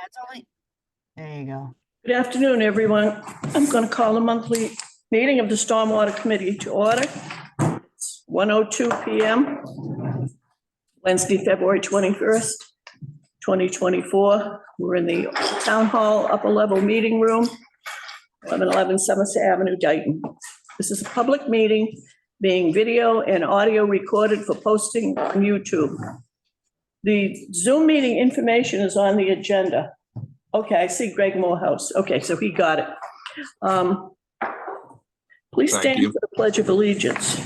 it's only, there you go. Good afternoon, everyone. I'm going to call the monthly meeting of the Stormwater Committee to order. It's 1:02 PM, Wednesday, February 21st, 2024. We're in the Town Hall Upper Level Meeting Room, 1111 Somerset Avenue, Dayton. This is a public meeting being video and audio recorded for posting on YouTube. The Zoom meeting information is on the agenda. Okay, I see Greg Morehouse. Okay, so he got it. Please stand for the Pledge of Allegiance.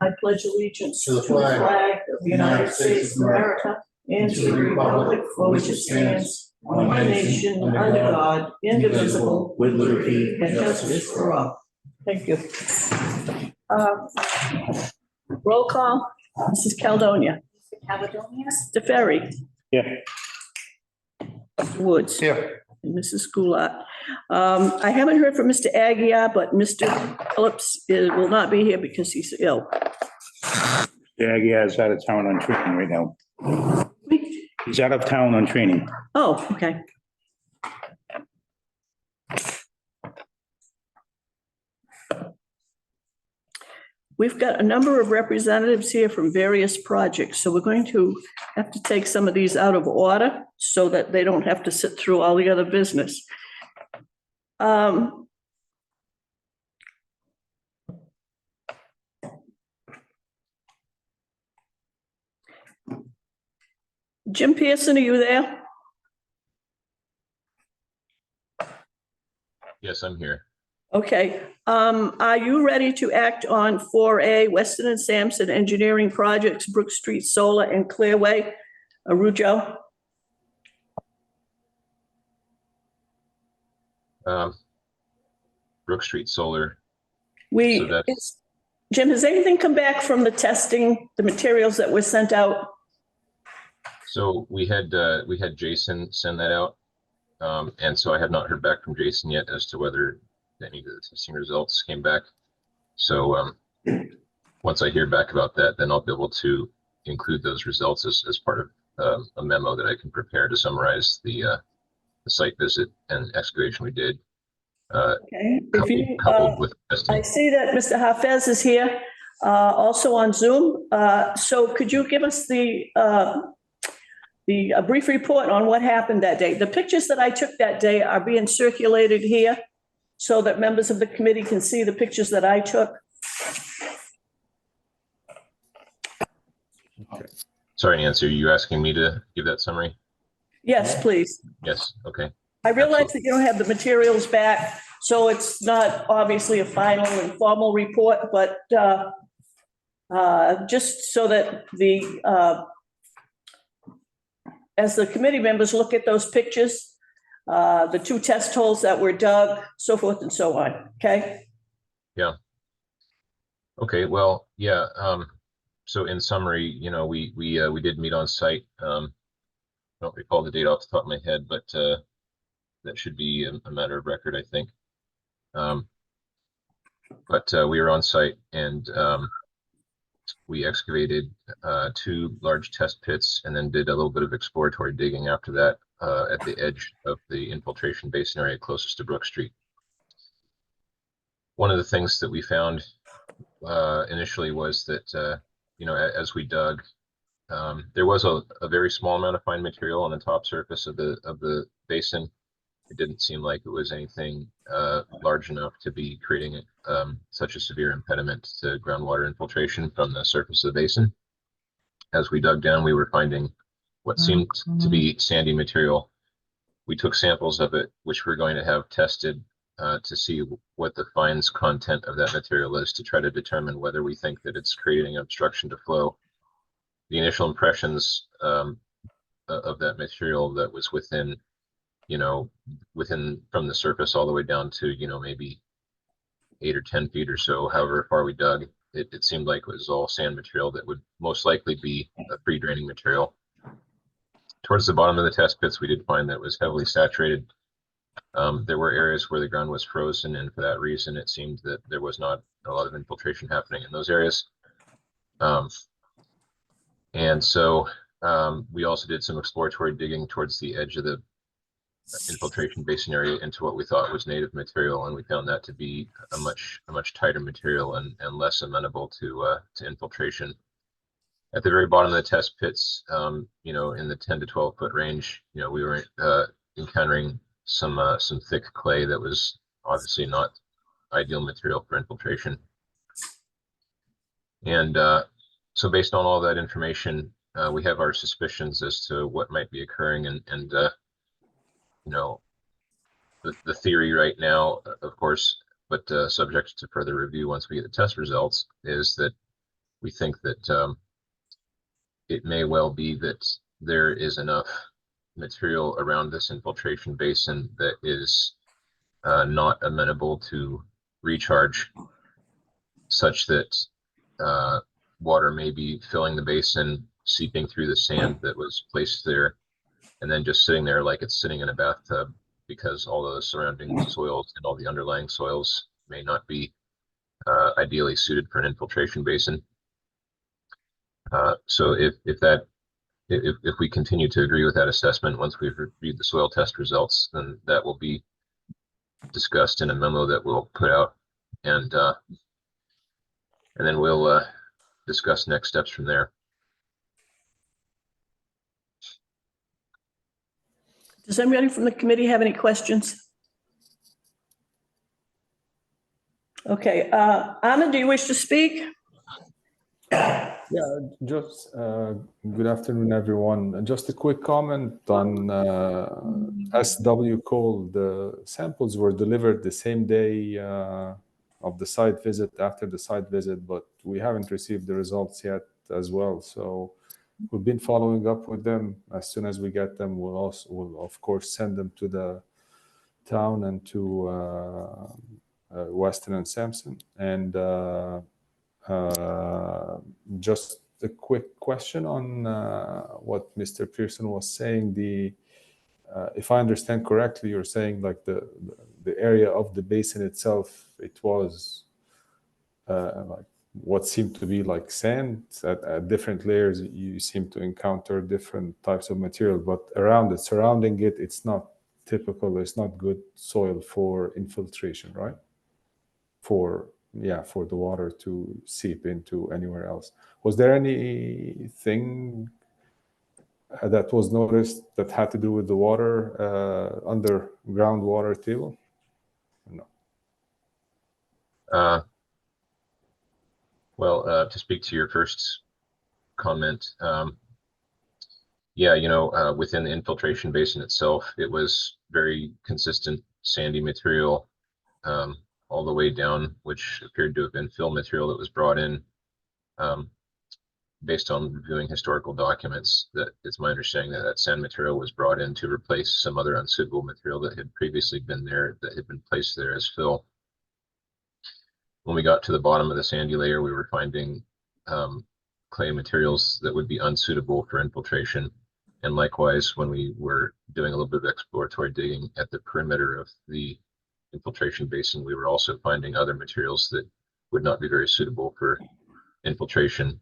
I pledge allegiance to the flag of the United States of America and to the republic for which it stands, one nation, under God, indivisible, with liberty and justice for all. Thank you. Roll call, Mrs. Caldonia. Mr. Ferry. Yeah. Mr. Woods. Here. And Mrs. Goulart. I haven't heard from Mr. Aguirre, but Mr. Phillips will not be here because he's ill. Yeah, he's out of town on training right now. He's out of town on training. Oh, okay. We've got a number of representatives here from various projects, so we're going to have to take some of these out of order so that they don't have to sit through all the other business. Jim Pearson, are you there? Yes, I'm here. Okay, are you ready to act on 4A, Weston and Sampson Engineering Projects, Brook Street Solar and Clearway, Arujo? Brook Street Solar. Jim, has anything come back from the testing, the materials that were sent out? So we had Jason send that out. And so I have not heard back from Jason yet as to whether any of the testing results came back. So once I hear back about that, then I'll be able to include those results as part of a memo that I can prepare to summarize the site visit and excavation we did. Okay. Coupled with testing. I see that Mr. Hafez is here, also on Zoom. So could you give us a brief report on what happened that day? The pictures that I took that day are being circulated here so that members of the committee can see the pictures that I took. Okay. Sorry, Nancy, are you asking me to give that summary? Yes, please. Yes, okay. I realize that you don't have the materials back, so it's not obviously a final and formal report, but just so that as the committee members look at those pictures, the two test holes that were dug, so forth and so on, okay? Yeah. Okay, well, yeah. So in summary, you know, we did meet on site. I don't recall the date off the top of my head, but that should be a matter of record, I think. But we were on site and we excavated 2 large test pits and then did a little bit of exploratory digging after that at the edge of the infiltration basin area closest to Brook Street. One of the things that we found initially was that, you know, as we dug, there was a very small amount of fine material on the top surface of the basin. It didn't seem like it was anything large enough to be creating such a severe impediment to groundwater infiltration from the surface of the basin. As we dug down, we were finding what seemed to be sandy material. We took samples of it, which we're going to have tested to see what the fines content of that material is to try to determine whether we think that it's creating obstruction to flow. The initial impressions of that material that was within from the surface all the way down to, you know, maybe 8 or 10 feet or so, however far we dug, it seemed like it was all sand material that would most likely be a free draining material. Towards the bottom of the test pits, we did find that it was heavily saturated. There were areas where the ground was frozen, and for that reason, it seemed that there was not a lot of infiltration happening in those areas. And so we also did some exploratory digging towards the edge of the infiltration basin area into what we thought was native material, and we found that to be a much tighter material and less amenable to infiltration. At the very bottom of the test pits, you know, in the 10 to 12 foot range, you know, we were encountering some thick clay that was obviously not ideal material for infiltration. And so based on all that information, we have our suspicions as to what might be occurring, and you know, the theory right now, of course, but subject to further review once we get the test results, is that we think that it may well be that there is enough material around this infiltration basin that is not amenable to recharge, such that water may be filling the basin, seeping through the sand that was placed there, and then just sitting there like it's sitting in a bathtub, because all the surrounding soils and all the underlying soils may not be ideally suited for an infiltration basin. So if we continue to agree with that assessment, once we've reviewed the soil test results, then that will be discussed in a memo that we'll put out, and then we'll discuss next steps from there. Does anybody from the committee have any questions? Okay, Anna, do you wish to speak? Yeah, just good afternoon, everyone. Just a quick comment on SW Cole. The samples were delivered the same day of the site visit, after the site visit, but we haven't received the results yet as well. So we've been following up with them. As soon as we get them, we'll of course send them to the town and to Weston and Sampson. And just a quick question on what Mr. Pearson was saying. If I understand correctly, you're saying like the area of the basin itself, it was like what seemed to be like sand at different layers. You seem to encounter different types of material, but around it, surrounding it, it's not typical. It's not good soil for infiltration, right? For the water to seep into anywhere else. Was there anything that was noticed that had to do with the water, underground water table? No. Well, to speak to your first comment, yeah, you know, within the infiltration basin itself, it was very consistent sandy material all the way down, which appeared to have been fill material that was brought in based on reviewing historical documents. That it's my understanding that that sand material was brought in to replace some other unsuitable material that had previously been there, that had been placed there as fill. When we got to the bottom of the sandy layer, we were finding clay materials that would be unsuitable for infiltration. And likewise, when we were doing a little bit of exploratory digging at the perimeter of the infiltration basin, we were also finding other materials that would not be very suitable for infiltration.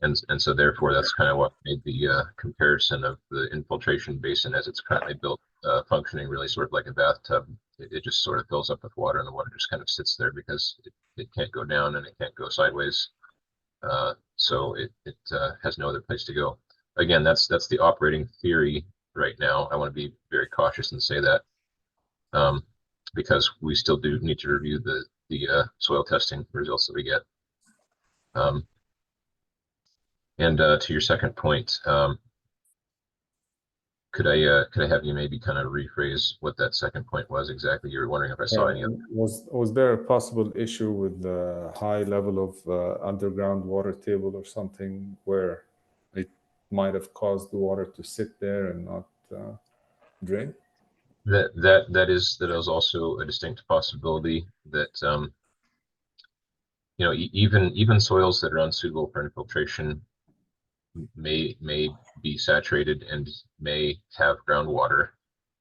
And so therefore, that's kind of what made the comparison of the infiltration basin as it's currently built, functioning really sort of like a bathtub. It just sort of fills up with water, and the water just kind of sits there because it can't go down and it can't go sideways. So it has no other place to go. Again, that's the operating theory right now. I want to be very cautious and say that because we still do need to review the soil testing results that we get. And to your second point, could I have you maybe kind of rephrase what that second point was exactly? You were wondering if I saw any other. Was there a possible issue with the high level of underground water table or something where it might have caused the water to sit there and not drain? That is also a distinct possibility that you know, even soils that are unsuitable for infiltration may be saturated and may have groundwater.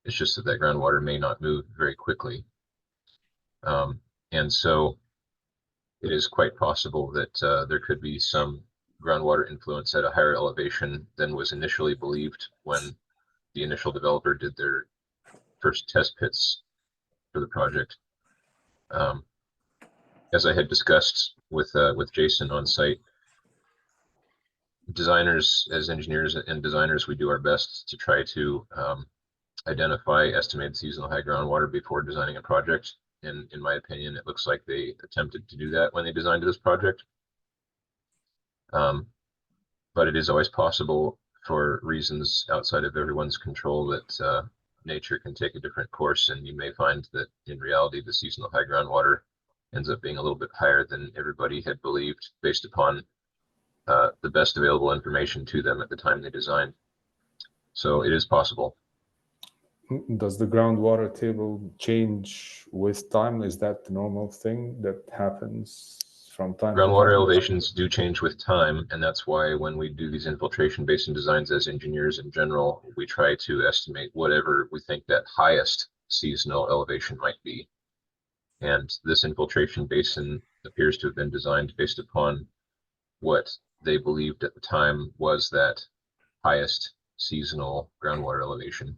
It's just that that groundwater may not move very quickly. And so it is quite possible that there could be some groundwater influence at a higher elevation than was initially believed when the initial developer did their first test pits for the project. As I had discussed with Jason on site, designers, as engineers and designers, we do our best to try to identify estimated seasonal high groundwater before designing a project. And in my opinion, it looks like they attempted to do that when they designed this project. But it is always possible, for reasons outside of everyone's control, that nature can take a different course, and you may find that in reality the seasonal high groundwater ends up being a little bit higher than everybody had believed based upon the best available information to them at the time they designed. So it is possible. Does the groundwater table change with time? Is that the normal thing that happens from time to time? Groundwater elevations do change with time, and that's why when we do these infiltration basin designs as engineers in general, we try to estimate whatever we think that highest seasonal elevation might be. And this infiltration basin appears to have been designed based upon what they believed at the time was that highest seasonal groundwater elevation.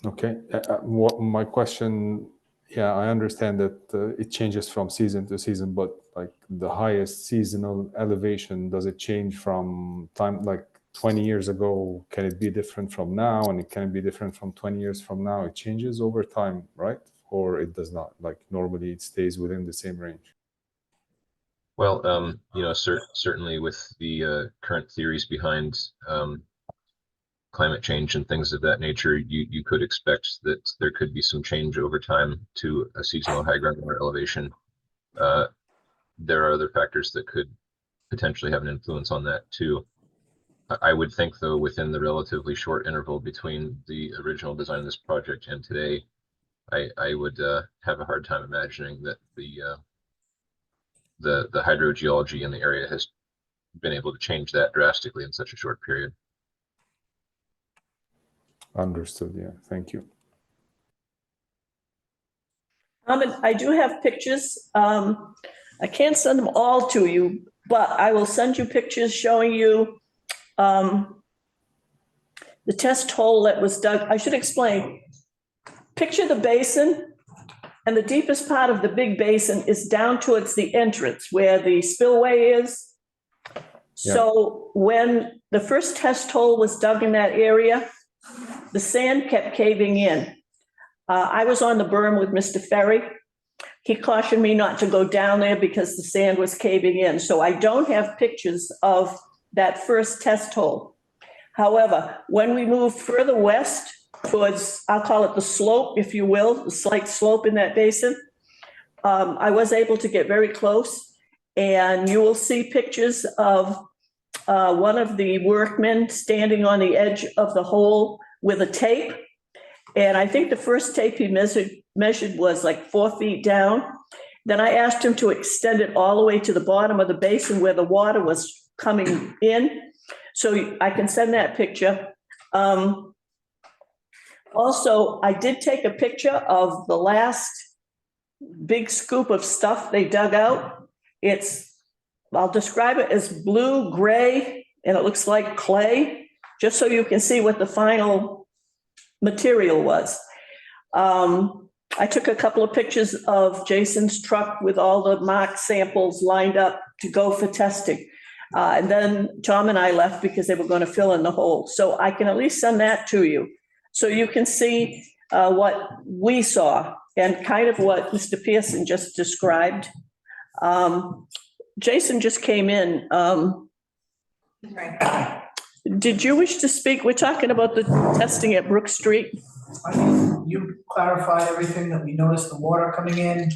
Okay, what my question, yeah, I understand that it changes from season to season, but like the highest seasonal elevation, does it change from time, like 20 years ago? Can it be different from now? And it can be different from 20 years from now? It changes over time, right? Or it does not? Like normally it stays within the same range? Well, you know, certainly with the current theories behind climate change and things of that nature, you could expect that there could be some change over time to a seasonal high groundwater elevation. There are other factors that could potentially have an influence on that too. I would think, though, within the relatively short interval between the original design of this project and today, I would have a hard time imagining that the hydrogeology in the area has been able to change that drastically in such a short period. Understood, yeah, thank you. I do have pictures. I can't send them all to you, but I will send you pictures showing you the test hole that was dug. I should explain. Picture the basin, and the deepest part of the big basin is down towards the entrance where the spillway is. Yeah. So when the first test hole was dug in that area, the sand kept caving in. I was on the berm with Mr. Ferry. He cautioned me not to go down there because the sand was caving in. So I don't have pictures of that first test hole. However, when we moved further west towards, I'll call it the slope, if you will, the slight slope in that basin, I was able to get very close, and you will see pictures of one of the workmen standing on the edge of the hole with a tape. And I think the first tape he measured was like 4 feet down. Then I asked him to extend it all the way to the bottom of the basin where the water was coming in. So I can send that picture. Also, I did take a picture of the last big scoop of stuff they dug out. I'll describe it as blue, gray, and it looks like clay, just so you can see what the final material was. I took a couple of pictures of Jason's truck with all the mock samples lined up to go for testing. And then Tom and I left because they were going to fill in the hole. So I can at least send that to you, so you can see what we saw and kind of what Mr. Pearson just described. Jason just came in. Did you wish to speak? We're talking about the testing at Brook Street. I mean, you clarified everything that we noticed, the water coming in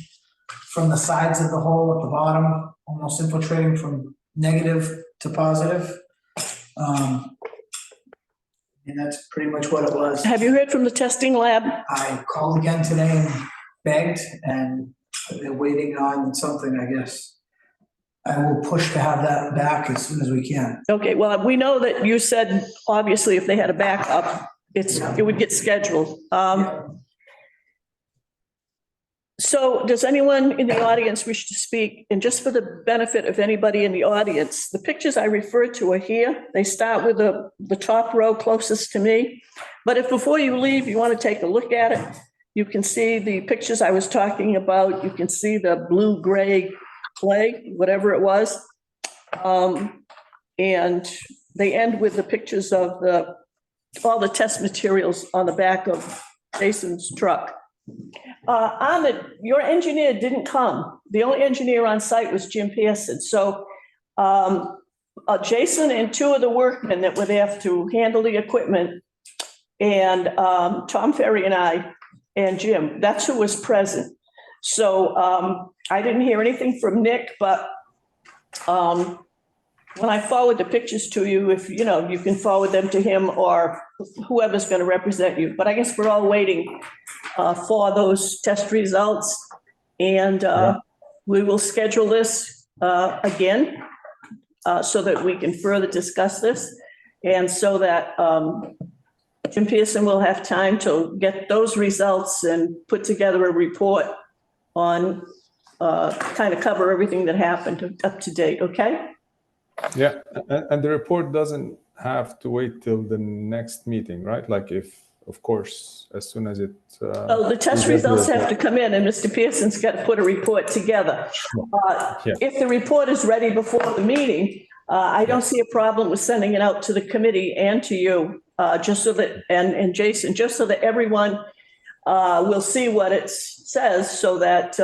from the sides of the hole at the bottom, almost infiltrating from negative to positive. And that's pretty much what it was. Have you heard from the testing lab? I called again today and begged, and they're waiting on something, I guess. I will push to have that back as soon as we can. Okay, well, we know that you said, obviously, if they had a backup, it would get scheduled. So does anyone in the audience wish to speak? And just for the benefit of anybody in the audience, the pictures I referred to are here. They start with the top row closest to me. But if before you leave, you want to take a look at it, you can see the pictures I was talking about. You can see the blue-gray clay, whatever it was. And they end with the pictures of all the test materials on the back of Jason's truck. Ahmed, your engineer didn't come. The only engineer on site was Jim Pearson. So Jason and two of the workmen that were there to handle the equipment, and Tom Ferry and I and Jim, that's who was present. So I didn't hear anything from Nick, but when I forward the pictures to you, if you know, you can forward them to him or whoever's going to represent you. But I guess we're all waiting for those test results, and we will schedule this again so that we can further discuss this, and so that Jim Pearson will have time to get those results and put together a report on kind of cover everything that happened up to date. Okay. Yeah, and the report doesn't have to wait till the next meeting, right? Like if, of course, as soon as it. Oh, the test results have to come in and Mr. Pearson's got to put a report together. Yeah. If the report is ready before the meeting, I don't see a problem with sending it out to the committee and to you, just so that, and Jason, just so that everyone will see what it says, so that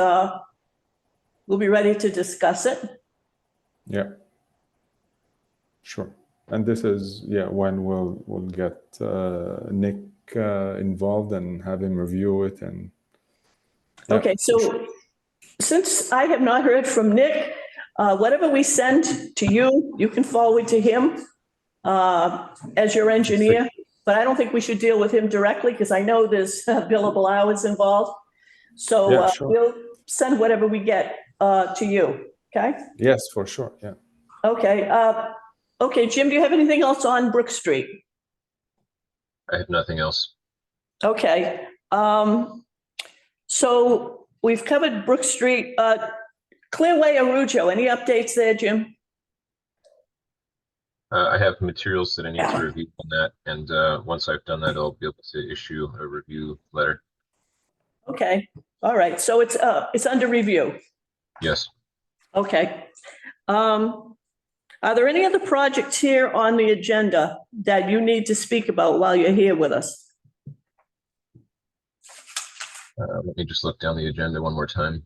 we'll be ready to discuss it. Yeah. Sure. And this is, yeah, when we'll get Nick involved and have him review it. And yeah, okay, so since I have not heard from Nick, whatever we send to you, you can forward to him as your engineer. But I don't think we should deal with him directly because I know there's billable hours involved. So yeah, sure. we'll send whatever we get to you. Okay. Yes, for sure. Yeah. Okay. Okay, Jim, do you have anything else on Brook Street? I have nothing else. Okay. So we've covered Brook Street. Clearway Arujo, any updates there, Jim? I have materials that I need to review on that, and once I've done that, I'll be able to issue a review letter. Okay. All right. So it's under review. Yes. Okay. Are there any other projects here on the agenda that you need to speak about while you're here with us? Let me just look down the agenda one more time.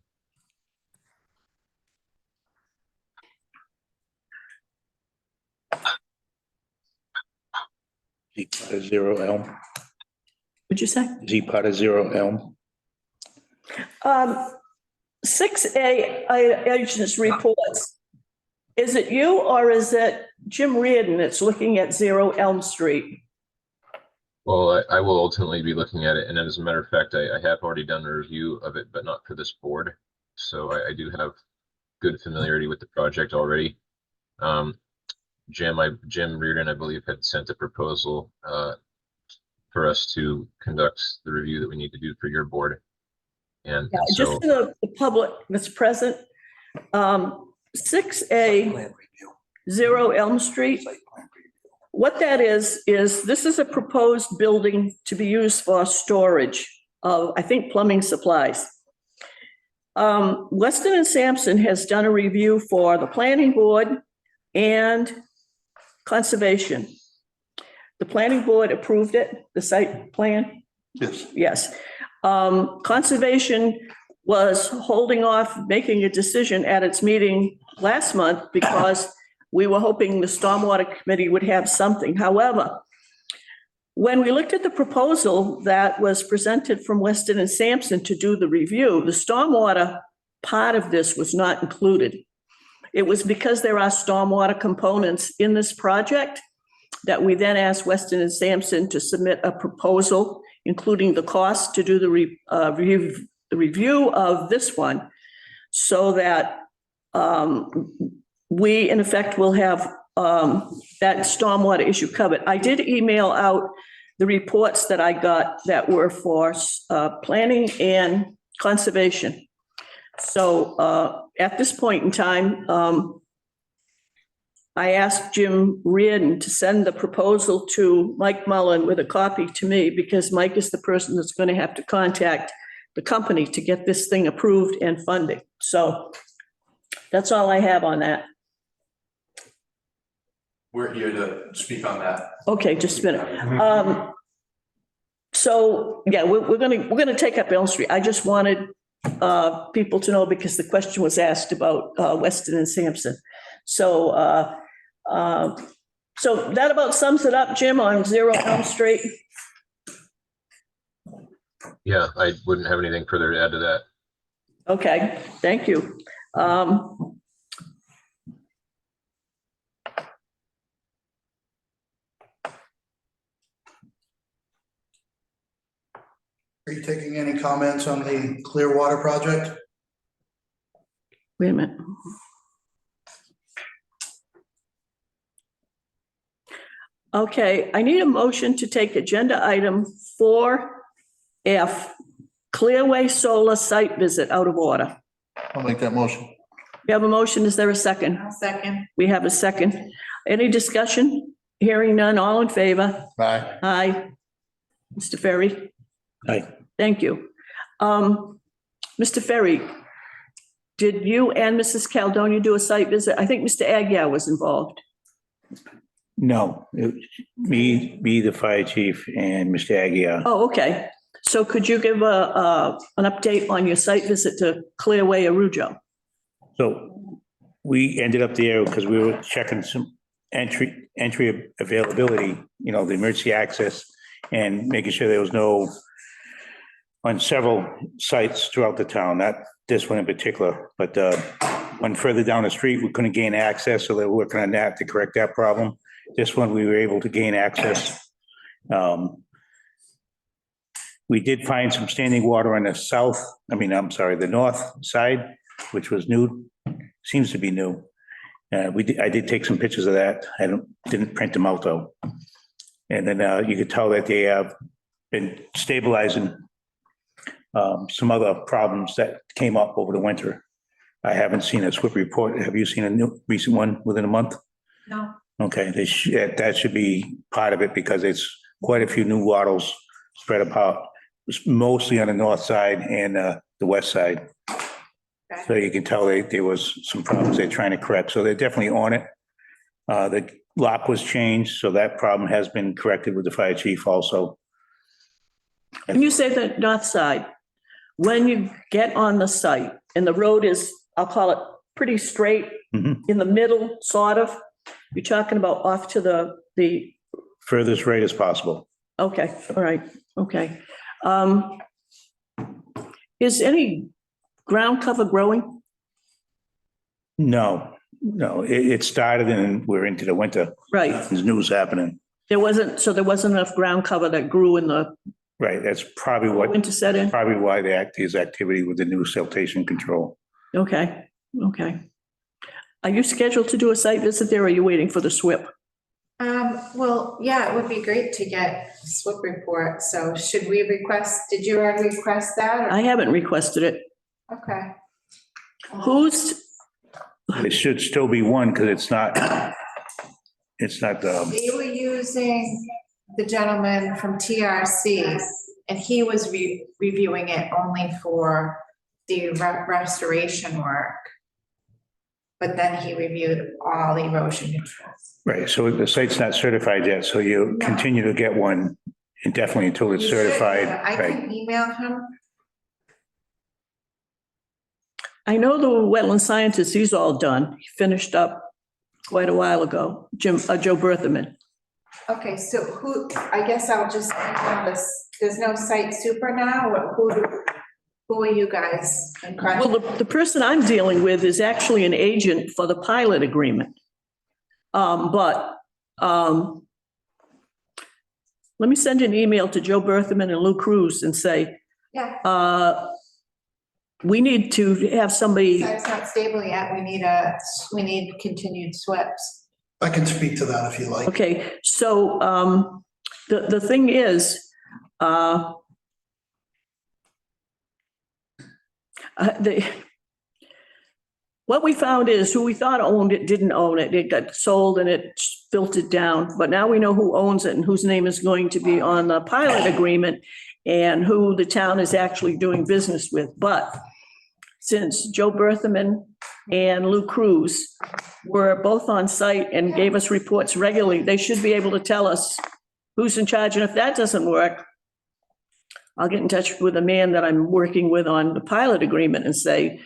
Is he part of Zero Elm? Would you say? Is he part of Zero Elm? 6A agents reports. Is it you or is it Jim Reardon that's looking at 0 Elm Street? Well, I will ultimately be looking at it, and as a matter of fact, I have already done a review of it, but not for this board. So I do have good familiarity with the project already. Jim Reardon, I believe, had sent a proposal for us to conduct the review that we need to do for your board. And Just so for the public that's present, 6A 0 Elm Street. What that is this is a proposed building to be used for storage of, I think, plumbing supplies. Weston and Sampson has done a review for the planning board and conservation. The planning board approved it, the site plan? Yes. Yes. Conservation was holding off making a decision at its meeting last month because we were hoping the Stormwater Committee would have something. However, when we looked at the proposal that was presented from Weston and Sampson to do the review, the stormwater part of this was not included. It was because there are stormwater components in this project that we then asked Weston and Sampson to submit a proposal, including the cost to do the review of this one, so that we, in effect, will have that stormwater issue covered. I did email out the reports that I got that were for planning and conservation. So at this point in time, I asked Jim Reardon to send the proposal to Mike Mullen with a copy to me, because Mike is the person that's going to have to contact the company to get this thing approved and funded. So that's all I have on that. We're here to speak on that. Okay, just a minute. So, yeah, we're gonna take up Elm Street. I just wanted people to know, because the question was asked about Weston and Sampson. So so that about sums it up, Jim, on 0 Elm Street. Yeah, I wouldn't have anything further to add to that. Okay, thank you. Are you taking any comments on the Clearwater project? Wait a minute. Okay, I need a motion to take agenda item 4F, Clearway Solar Site Visit, out of order. I'll make that motion. We have a motion. Is there a second? Second. We have a second. Any discussion? Hearing none. All in favor? Aye. Aye. Mr. Ferry? Aye. Thank you. Mr. Ferry, did you and Mrs. Caledonia do a site visit? I think Mr. Aguirre was involved. No, me, the fire chief, and Mr. Aguirre. Oh, okay. So could you give an update on your site visit to Clearway Arujo? So we ended up there because we were checking some entry availability, you know, the emergency access, and making sure there was no, on several sites throughout the town, not this one in particular, but one further down the street, we couldn't gain access, so they're working on that to correct that problem. This one, we were able to gain access. We did find some standing water on the north side, which was new, seems to be new. I did take some pictures of that. Didn't print them out though. And then you could tell that they have been stabilizing some other problems that came up over the winter. I haven't seen a SWIP report. Have you seen a new recent one within a month? No. Okay, that should be part of it, because it's quite a few new wattles spread apart, mostly on the north side and the west side. So you can tell there was some problems they're trying to correct. So they're definitely on it. The lock was changed, so that problem has been corrected with the fire chief also. When you say the north side, when you get on the site and the road is, I'll call it pretty straight Mhm. in the middle, sort of, you're talking about off to the, Furthest right as possible. okay, all right, okay. Is any ground cover growing? No, it started and we're into the winter. Right, There's news happening. there wasn't enough ground cover that grew in the Right, that's probably winter set in? probably why there's activity with the new siltation control. Okay, okay. Are you scheduled to do a site visit there, or are you waiting for the SWIP? Well, yeah, it would be great to get a SWIP report. So should we request, did you already request that? I haven't requested it. Okay. Who's, It should still be one, because it's not, They were using the gentleman from TRC, and he was reviewing it only for the restoration work. But then he reviewed all erosion controls. right, so the site's not certified yet, so you continue to get one indefinitely until it's You should, certified. I Right. can email him. I know the wetland scientist, he's all done. He finished up quite a while ago, Joe Bertherman. Okay, so who, I guess I'll just, there's no site super now, who are you guys in contact? Well, the person I'm dealing with is actually an agent for the pilot agreement. But let me send an email to Joe Bertherman and Lou Cruz and say, Yeah, we need to have somebody, site's not stable yet, we need continued SWIPs. I can speak to that if you like. okay, so the thing is, what we found is who we thought owned it didn't own it. It got sold and it filtered down. But now we know who owns it and whose name is going to be on the pilot agreement and who the town is actually doing business with. But since Joe Bertherman and Lou Cruz were both on site and gave us reports regularly, they should be able to tell us who's in charge. And if that doesn't work, I'll get in touch with a man that I'm working with on the pilot agreement and say,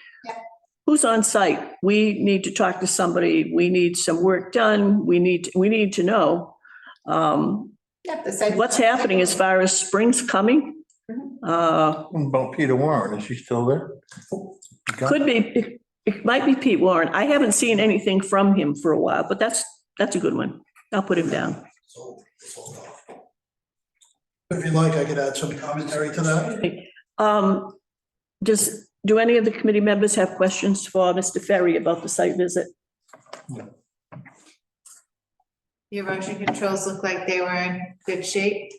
who's on site? We need to talk to somebody. We need some work done. We need to know what's happening as far as spring's coming. About Peter Warren, is he still there? Could be, it might be Pete Warren. I haven't seen anything from him for a while, but that's a good one. I'll put him down. If you like, I could add some commentary to that. Do any of the committee members have questions for Mr. Ferry about the site visit? The erosion controls look like they were in good shape.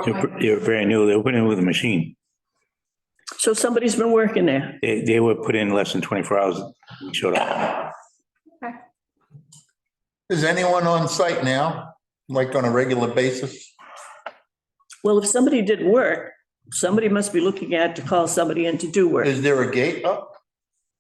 They're brand new. They were put in with a machine. So somebody's been working there. They were put in less than 24 hours. We showed up. Is anyone on site now, like on a regular basis? Well, if somebody did work, somebody must be looking at to call somebody in to do work. Is there a gate up?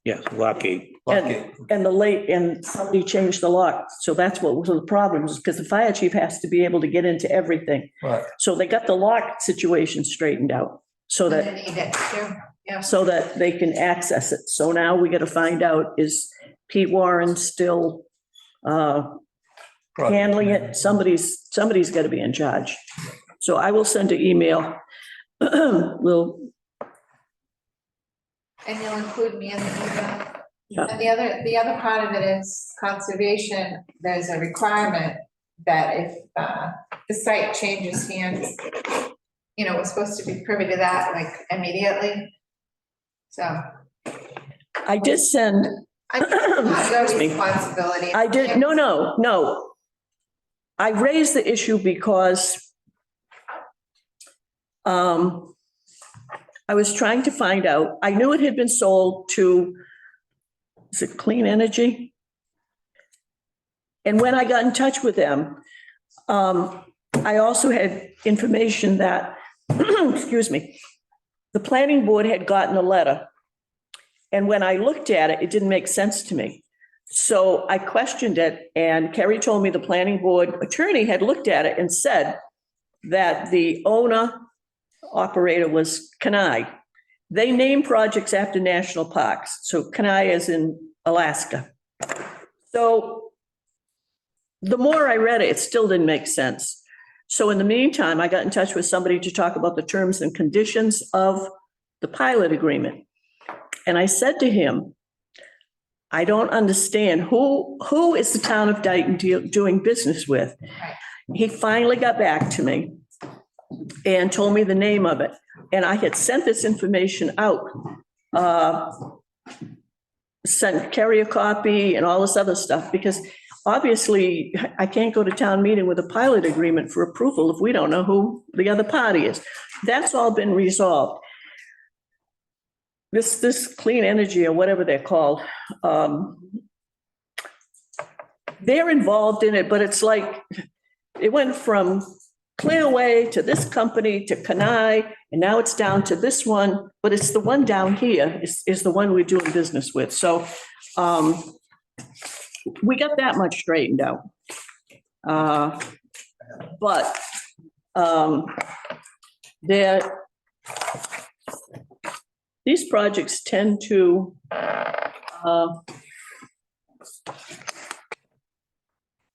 Yes, lock gate. And somebody changed the lock. So that's what was the problem, is because the fire chief has to be able to get into everything. Right. So they got the lock situation straightened out so They that, need it too. Yeah. so that they can access it. So now we got to find out, is Pete Warren still handling it? Somebody's got to be in charge. So I will send an email. We'll, And you'll include me in the email. Yeah. And the other part of it is conservation. There's a requirement that if the site changes hands, we're supposed to be privy to that like immediately. So I did send, I think it's not Excuse me. your responsibility. I did, no. I raised the issue because I was trying to find out, I knew it had been sold to, is it Clean Energy? And when I got in touch with them, I also had information that, excuse me, the planning board had gotten a letter. And when I looked at it, it didn't make sense to me. So I questioned it, and Kerry told me the planning board attorney had looked at it and said that the owner operator was Kenai. They name projects after national parks. So Kenai is in Alaska. So the more I read it, it still didn't make sense. So in the meantime, I got in touch with somebody to talk about the terms and conditions of the pilot agreement. And I said to him, I don't understand who is the town of Dayton doing business with? He finally got back to me and told me the name of it. And I had sent this information out, sent Kerry a copy and all this other stuff, because obviously I can't go to town meeting with a pilot agreement for approval if we don't know who the other party is. That's all been resolved. This Clean Energy or whatever they're called, they're involved in it, but it's like, it went from Clearway to this company to Kenai, and now it's down to this one, but it's the one down here is the one we're doing business with. So we got that much straightened out. But these projects tend to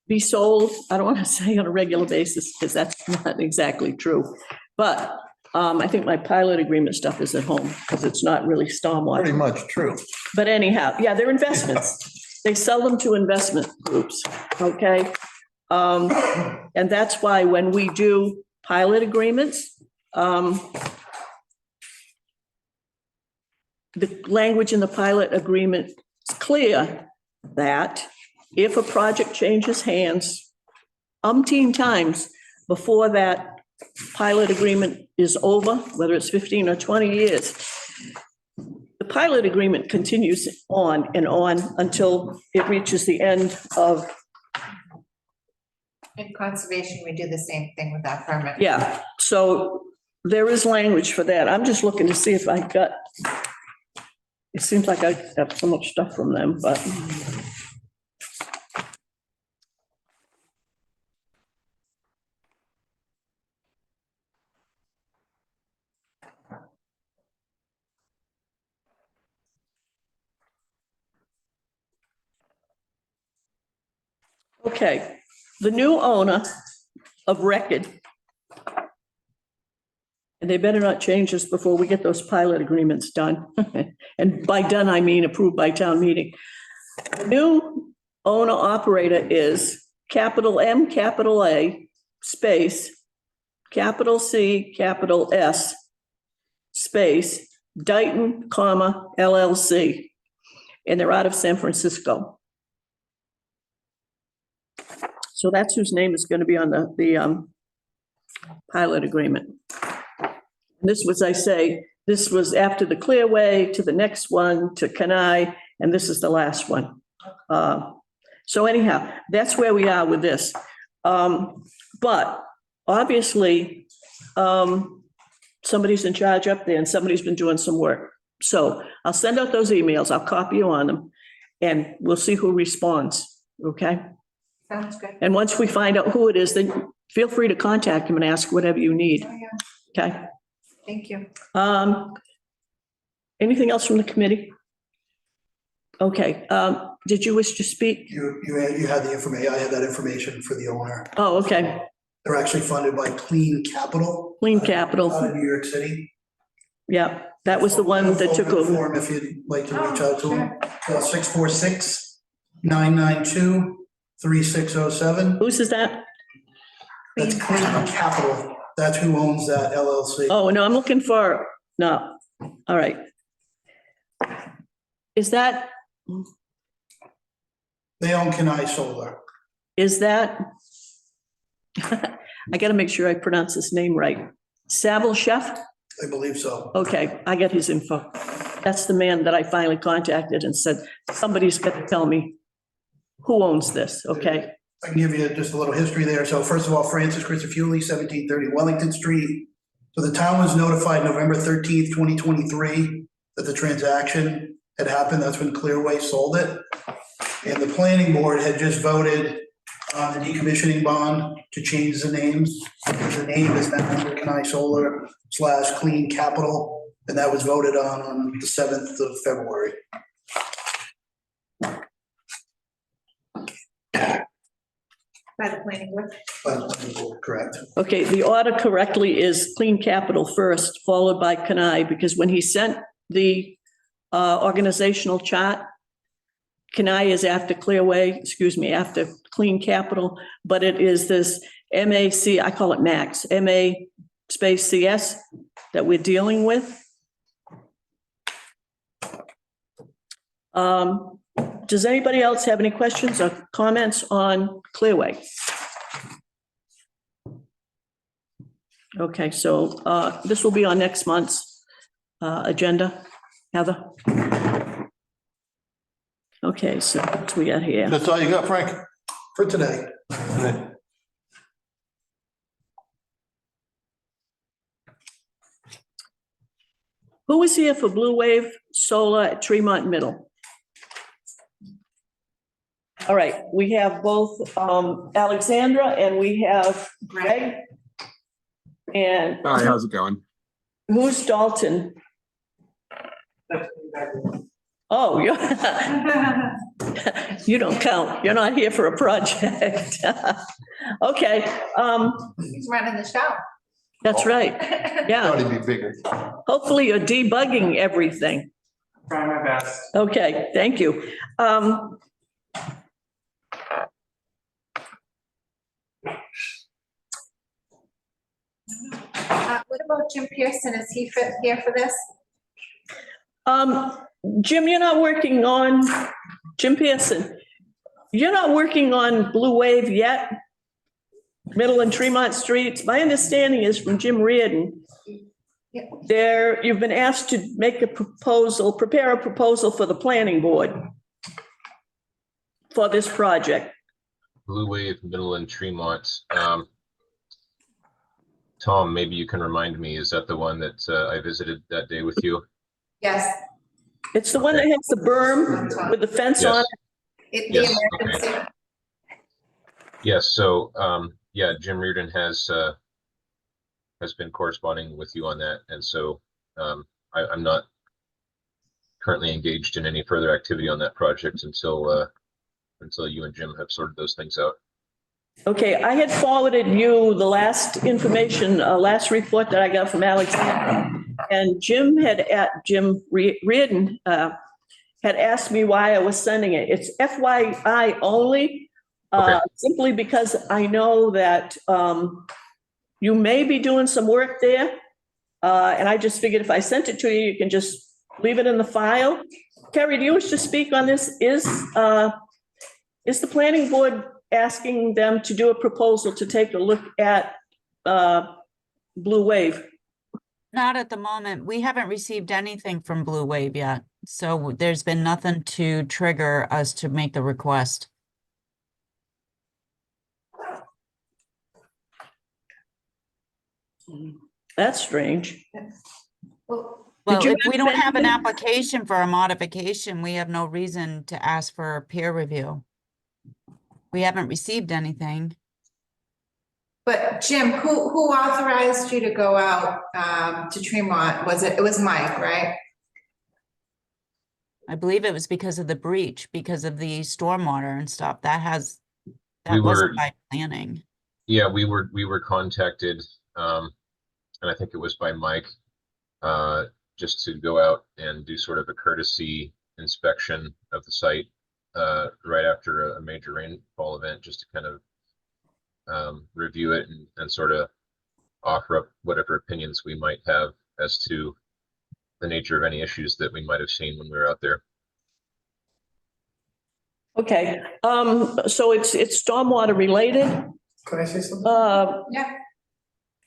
be sold, I don't want to say on a regular basis, because that's not exactly true. But I think my pilot agreement stuff is at home, because it's not really Pretty stormwater. much true. But anyhow, yeah, they're investments. They sell them to investment groups, okay? And that's why when we do pilot agreements, the language in the pilot agreement is clear that if a project changes hands umpteen times before that pilot agreement is over, whether it's 15 or 20 years, the pilot agreement continues on and on until it reaches the end of, In conservation, we do the same thing with that permit. yeah, so there is language for that. I'm just looking to see if I got, it seems like I have so much stuff from them, but. Okay, the new owner of record, and they better not change this before we get those pilot agreements done. And by done, I mean approved by town meeting. The new owner operator is capital M, capital A, space, capital C, capital S, space, Dayton, comma, LLC. And they're out of San Francisco. So that's whose name is going to be on the pilot agreement. And this was, I say, this was after the Clearway to the next one to Kenai, and this is the last one. So anyhow, that's where we are with this. But obviously, somebody's in charge up there and somebody's been doing some work. So I'll send out those emails, I'll copy you on them, and we'll see who responds, okay? Sounds good. And once we find out who it is, then feel free to contact him and ask whatever you need, Oh, yeah. okay? Thank you. Anything else from the committee? Okay, did you wish to speak? You had the information, I had that information for the owner. Oh, okay, They're actually funded by Clean Capital. Clean Out Capital, of New York City. yeah, that was the one that took over. Form if you'd like to reach Oh, out to them. 646-992-3607. Whose is that? That's Clean Capital. That's who owns that LLC. Oh, no, I'm looking for, no, all right. Is that, They own Kenai Solar. is that? I gotta make sure I pronounce his name right. Saville Chef? I believe so. Okay, I got his info. That's the man that I finally contacted and said, somebody's got to tell me who owns this, okay? I can give you just a little history there. So first of all, Francis Christofuli, 1730 Wellington Street. So the town was notified November 13th, 2023, that the transaction had happened. That's when Clearway sold it. And the planning board had just voted on the decommissioning bond to change the names. The name is now Kenai Solar / Clean Capital, and that was voted on the 7th of February. By the planning board. By the planning board, correct. Okay, the order correctly is Clean Capital first, followed by Kenai, because when he sent the organizational chart, Kenai is after Clearway, excuse me, after Clean Capital, but it is this MAC, I call it MAX, MA space CS that we're dealing with. Does anybody else have any questions or comments on Clearway? Okay, so this will be on next month's agenda. Heather? Okay, so what do we got here? That's all you got, Frank? For today. Who was here for Blue Wave Solar at Tremont Middle? All right, we have both Alexandra and we have Greg. And Hi, how's it going? who's Dalton? Oh, you you don't count. You're not here for a project. Okay, He's running the show. that's right. Yeah, Thought he'd be bigger. hopefully you're debugging everything. Try my best. Okay, thank you. What about Jim Pearson? Is he here for this? Jim, you're not working on, Jim Pearson, you're not working on Blue Wave yet? Middle and Tremont Streets? My understanding is from Jim Reardon You've been asked to make a proposal, prepare a proposal for the planning board for this project. Blue Wave, Midland, Tremont. Tom, maybe you can remind me, is that the one that I visited that day with you? Yes. It's the one that has the berm with the fence on Yes. it. The Yes, emergency. okay. Yes, so, yeah, Jim Reardon has been corresponding with you on that, and so I'm not currently engaged in any further activity on that project until you and Jim have sorted those things out. Okay, I had forwarded you the last information, last report that I got from Alexander. And Jim Reardon had asked me why I was sending it. It's FYI only, Okay. simply because I know that you may be doing some work there. And I just figured if I sent it to you, you can just leave it in the file. Kerry, do you wish to speak on this? Is the planning board asking them to do a proposal to take a look at Blue Wave? Not at the moment. We haven't received anything from Blue Wave yet. So there's been nothing to trigger us to make the request. That's strange. Well, Well, you if we don't mention have an anything? application for a modification, we have no reason to ask for a peer review. We haven't received anything. but Jim, who authorized you to go out to Tremont? It was Mike, right? I believe it was because of the breach, because of the stormwater and stuff. We That wasn't were- by planning. Yeah, we were contacted, and I think it was by Mike, just to go out and do sort of a courtesy inspection of the site right after a major rainfall event, just to kind of review it and sort of offer up whatever opinions we might have as to the nature of any issues that we might have seen when we were out there. Okay, so it's stormwater related. Could I say something? Yeah.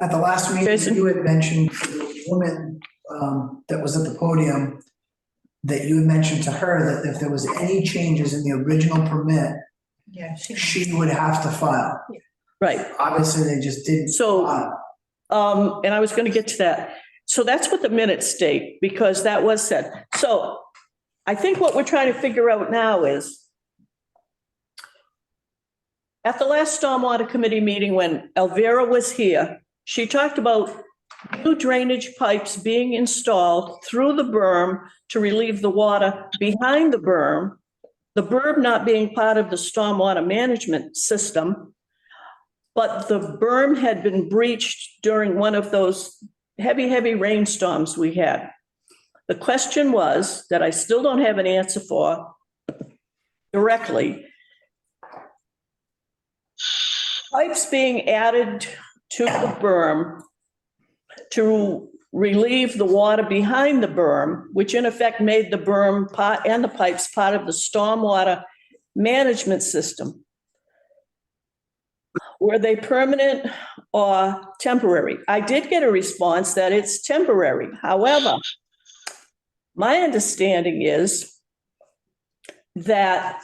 At the last meeting, Jason? you had mentioned the woman that was at the podium, that you had mentioned to her that if there was any changes in the original permit, Yeah. she would have to file. Right. Obviously, they just didn't. So, file. and I was going to get to that. So that's what the minutes state, because that was said. So I think what we're trying to figure out now is at the last Stormwater Committee meeting, when Elvira was here, she talked about new drainage pipes being installed through the berm to relieve the water behind the berm not being part of the stormwater management system. But the berm had been breached during one of those heavy rainstorms we had. The question was, that I still don't have an answer for directly, pipes being added to the berm to relieve the water behind the berm, which in effect made the berm part and the pipes part of the stormwater management system. Were they permanent or temporary? I did get a response that it's temporary. However, my understanding is that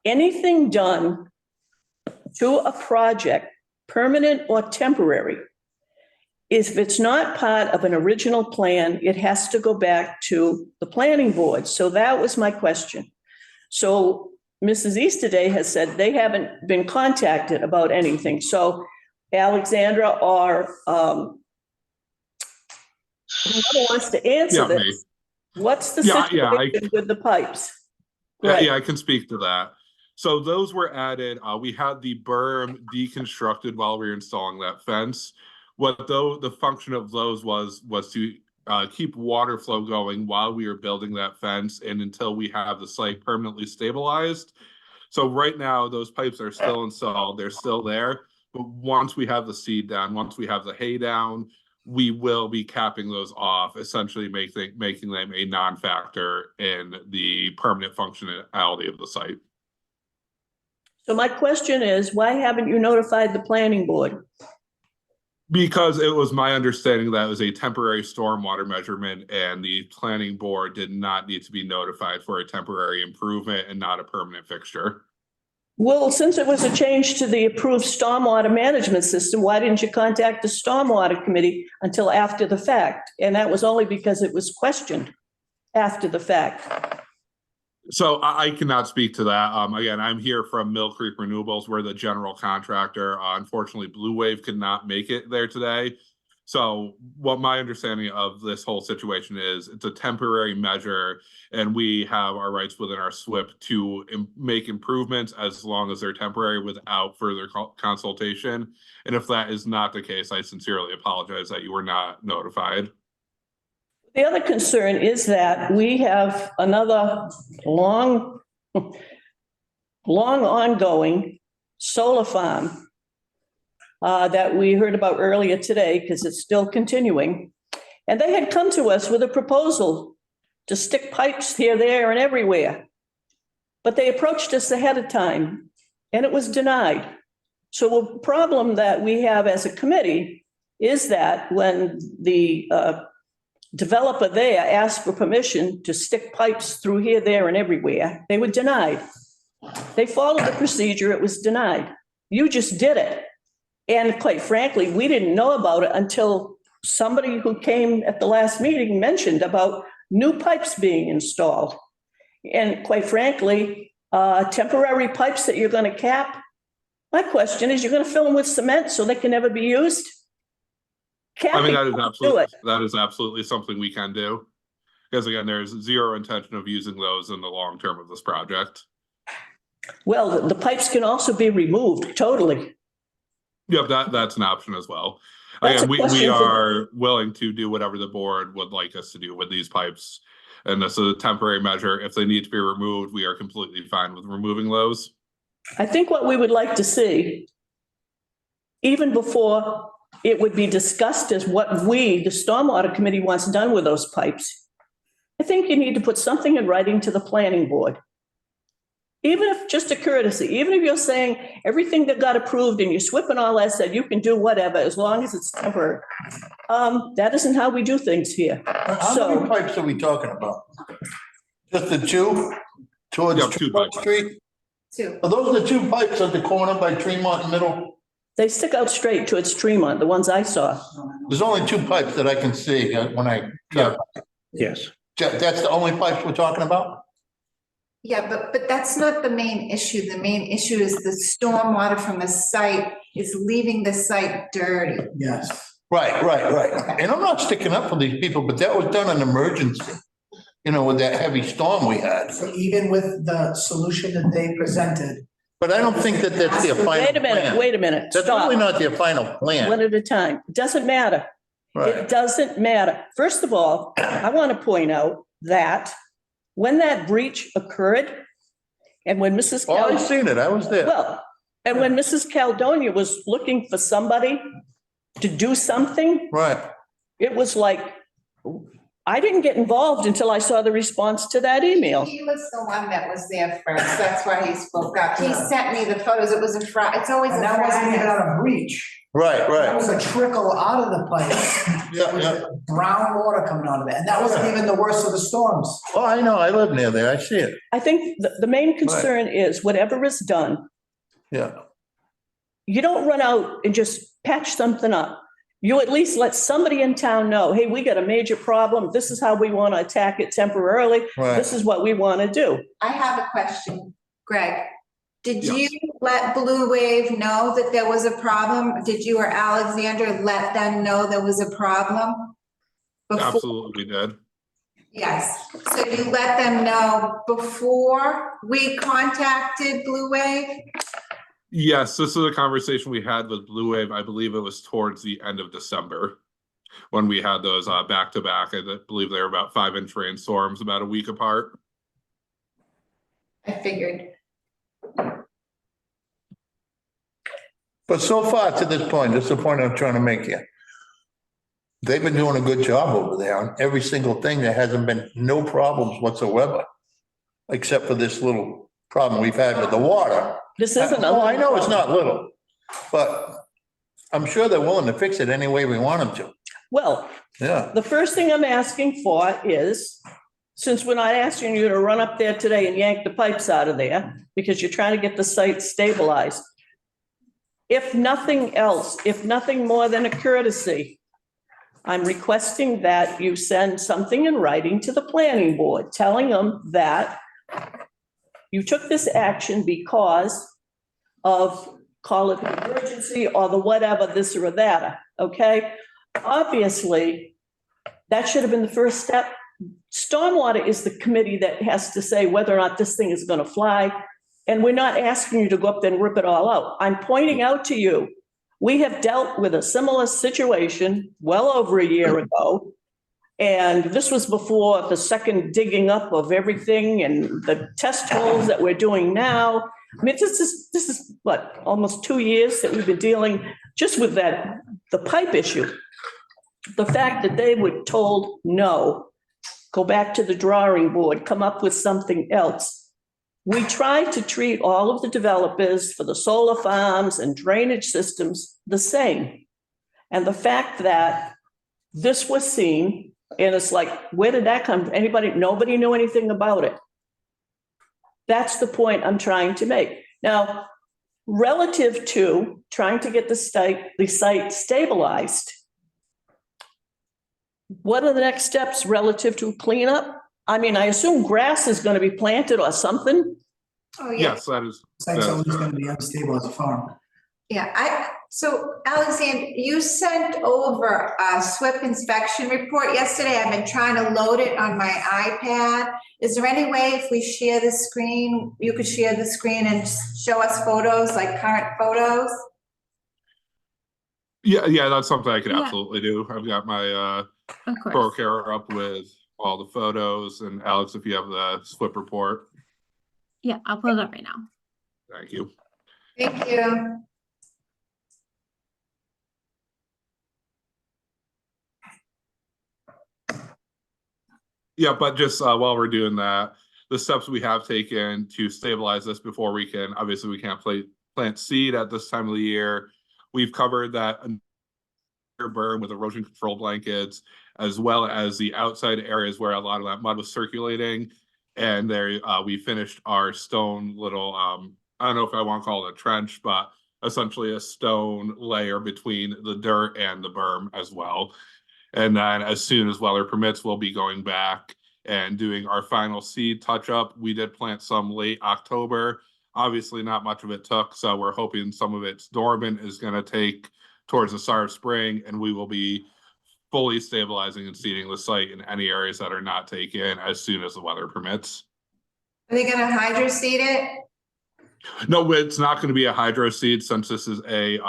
anything done to a project, permanent or temporary, if it's not part of an original plan, it has to go back to the planning board. So that was my question. So Mrs. Easterday has said they haven't been contacted about anything. So Alexandra or whoever wants to answer Yeah, me. this, what's the Yeah, situation with the pipes? Yeah, Right. I can speak to that. So those were added. We had the berm deconstructed while we were installing that fence. The function of those was to keep water flow going while we were building that fence and until we have the site permanently stabilized. So right now, those pipes are still installed. They're still there. But once we have the seed down, once we have the hay down, we will be capping those off, essentially making them a non-factor in the permanent functionality of the site. So my question is, why haven't you notified the planning board? Because it was my understanding that it was a temporary stormwater measurement and the planning board did not need to be notified for a temporary improvement and not a permanent fixture. Well, since it was a change to the approved stormwater management system, why didn't you contact the stormwater committee until after the fact? And that was only because it was questioned after the fact. So I cannot speak to that. Again, I'm here from Mill Creek Renewables. We're the general contractor. Unfortunately, Blue Wave could not make it there today. So what my understanding of this whole situation is, it's a temporary measure and we have our rights within our SWIP to make improvements as long as they're temporary without further consultation. And if that is not the case, I sincerely apologize that you were not notified. The other concern is that we have another long ongoing solar farm that we heard about earlier today, because it's still continuing. And they had come to us with a proposal to stick pipes here, there, and everywhere. But they approached us ahead of time, and it was denied. So a problem that we have as a committee is that when the developer there asked for permission to stick pipes through here, there, and everywhere, they were denied. They followed the procedure, it was denied. You just did it. And quite frankly, we didn't know about it until somebody who came at the last meeting mentioned about new pipes being installed. And quite frankly, temporary pipes that you're going to cap, my question is, you're going to fill them with cement so they can never be used? I mean, Capping, that is absolutely something we can do. Because again, there's zero intention of using those in the long term of this project. well, the pipes can also be removed totally. Yep, that's an option as well. That's Again, a question we for- are willing to do whatever the board would like us to do with these pipes. And this is a temporary measure. If they need to be removed, we are completely fine with removing those. I think what we would like to see, even before it would be discussed as what we, the Stormwater Committee, wants done with those pipes, I think you need to put something in writing to the planning board. Even if just a courtesy, even if you're saying everything that got approved and you're SWIP and all that said, you can do whatever as long as it's temporary. That isn't how we do things here. How many pipes are we talking about? Just the two towards Yeah, two Tremont pipes. Street? Two. Are those the two pipes at the corner by Tremont and Middle? They stick out straight towards Tremont, the ones I saw. There's only two pipes that I can see when I, Yes. that's the only pipes we're talking about? Yeah, but that's not the main issue. The main issue is the stormwater from the site is leaving the site dirty. Yes. Right. And I'm not sticking up for these people, but that was done in emergency, with that heavy storm we had. So even with the solution that they presented, But I don't think that that's their final Wait a minute, plan. wait a minute, That's really stop. not their final plan. One at a time. It doesn't matter. It Right. doesn't matter. First of all, I want to point out that when that breach occurred and when Mrs. Oh, I Cal, seen it. I was there. well, and when Mrs. Caledonia was looking for somebody to do something, Right. it was like, I didn't get involved until I saw the response to that email. He was the one that was there first. That's why he spoke up. He sent me the photos. It was a it's always a and that wasn't even Friday. on a breach. Right, That was right. a trickle out of the pipe. Yeah, With yeah. brown water coming out of it. And that wasn't even the worst of the storms. Oh, I know. I live near there. I see it. I think the main concern is whatever is done, Yeah. you don't run out and just patch something up. You at least let somebody in town know, hey, we got a major problem. This is how we want to attack it temporarily. Right. This is what we want to do. I have a question, Greg. Did Yes. you let Blue Wave know that there was a problem? Did you or Alexander let them know there was a problem? Before? Absolutely, we did. Yes, so you let them know before we contacted Blue Wave? Yes, this is a conversation we had with Blue Wave. I believe it was towards the end of December when we had those back to back. I believe they were about 5-inch rainstorms about a week apart. I figured. But so far to this point, this is the point I'm trying to make here. They've been doing a good job over there on every single thing. There hasn't been no problems whatsoever, except for this little problem we've had with the water. This isn't a. Oh, I know it's not little, but I'm sure they're willing to fix it any way we want them to. Well, Yeah. the first thing I'm asking for is, since we're not asking you to run up there today and yank the pipes out of there, because you're trying to get the site stabilized. If nothing else, if nothing more than a courtesy, I'm requesting that you send something in writing to the planning board, telling them that you took this action because of, call it an emergency or the whatever, this or that, okay? Obviously, that should have been the first step. Stormwater is the committee that has to say whether or not this thing is gonna fly. And we're not asking you to go up there and rip it all out. I'm pointing out to you, we have dealt with a similar situation well over a year ago. And this was before the second digging up of everything and the test holes that we're doing now. I mean, this is what, almost 2 years that we've been dealing just with that, the pipe issue. The fact that they were told, no, go back to the drawing board, come up with something else. We tried to treat all of the developers for the solar farms and drainage systems the same. And the fact that this was seen, and it's like, where did that come from? Anybody, nobody knew anything about it. That's the point I'm trying to make. Now, relative to trying to get the site stabilized, what are the next steps relative to cleanup? I mean, I assume grass is going to be planted or something. Oh, yeah. Yes, that is. Site's that is always correct. gonna be unstable as a farm. Yeah, so Alexander, you sent over a SWIP inspection report yesterday. I've been trying to load it on my iPad. Is there any way if we share the screen, you could share the screen and show us photos, like current photos? Yeah, that's something I could Yeah. absolutely do. I've got my Of Pro course. Care up with all the photos, and Alex, if you have the SWIP report, Yeah, I'll pull it up right now. thank you. Thank you. Yeah, but just while we're doing that, the steps we have taken to stabilize this before we can, obviously we can't plant seed at this time of the year. We've covered that berm with erosion control blankets, as well as the outside areas where a lot of that mud was circulating. And there, we finished our stone little, I don't know if I want to call it a trench, but essentially a stone layer between the dirt and the berm as well. And then as soon as weather permits, we'll be going back and doing our final seed touch up. We did plant some late October. Obviously not much of it took, so we're hoping some of it's dormant is going to take towards the start of spring, and we will be fully stabilizing and seeding the site in any areas that are not taken as soon as the weather permits. Are they gonna hydro seed it? No, it's not going to be a hydro seed since this is a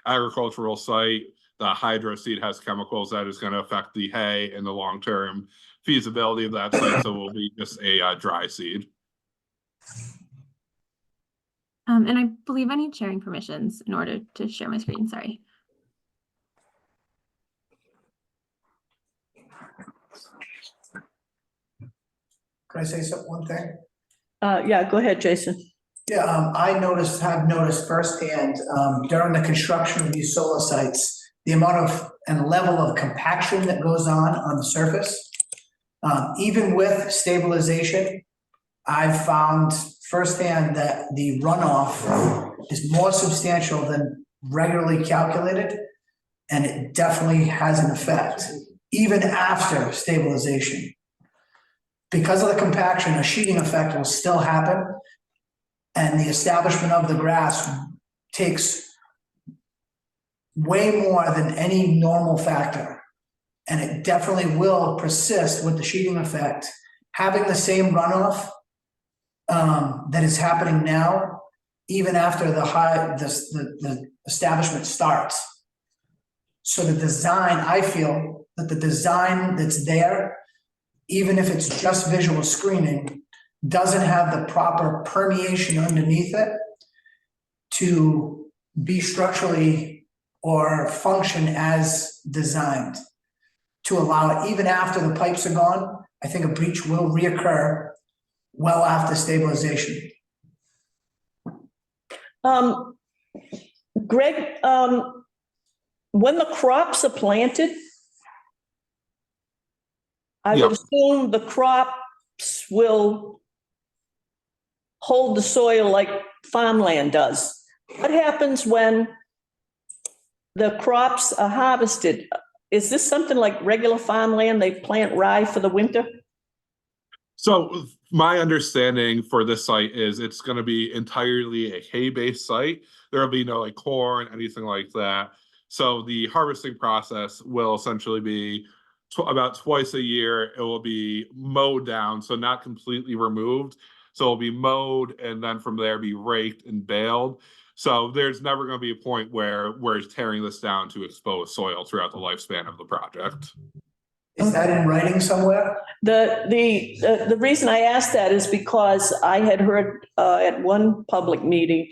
agricultural site. The hydro seed has chemicals that is going to affect the hay and the long-term feasibility of that site, so it will be just a dry seed. And I believe I need sharing permissions in order to share my screen. Sorry. Can I say one thing? Yeah, go ahead, Jason. Yeah, have noticed firsthand, during the construction of these solar sites, the amount of and level of compaction that goes on the surface. Even with stabilization, I've found firsthand that the runoff is more substantial than regularly calculated. And it definitely has an effect, even after stabilization. Because of the compaction, a sheeting effect will still happen. And the establishment of the grass takes way more than any normal factor. And it definitely will persist with the sheeting effect. Having the same runoff that is happening now, even after the establishment starts. So the design, I feel that the design that's there, even if it's just visual screening, doesn't have the proper permeation underneath it to be structurally or function as designed. To allow it, even after the pipes are gone, I think a breach will reoccur well after stabilization. Greg, when the crops are planted, I would Yeah. assume the crops will hold the soil like farmland does. What happens when the crops are harvested? Is this something like regular farmland? They plant rye for the winter? So my understanding for this site is it's going to be entirely a hay-based site. There will be no like corn, anything like that. So the harvesting process will essentially be about twice a year. It will be mowed down, so not completely removed. So it'll be mowed and then from there be raked and baled. So there's never going to be a point where we're tearing this down to expose soil throughout the lifespan of the project. Is that in writing somewhere? The reason I asked that is because I had heard at one public meeting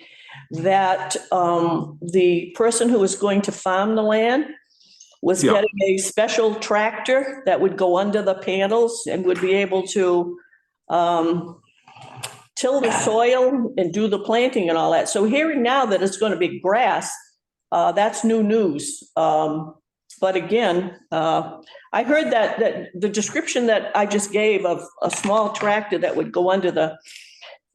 that the person who was going to farm the land was Yeah. getting a special tractor that would go under the panels and would be able to till the soil and do the planting and all that. So hearing now that it's going to be grass, that's new news. But again, I heard that the description that I just gave of a small tractor that would go under the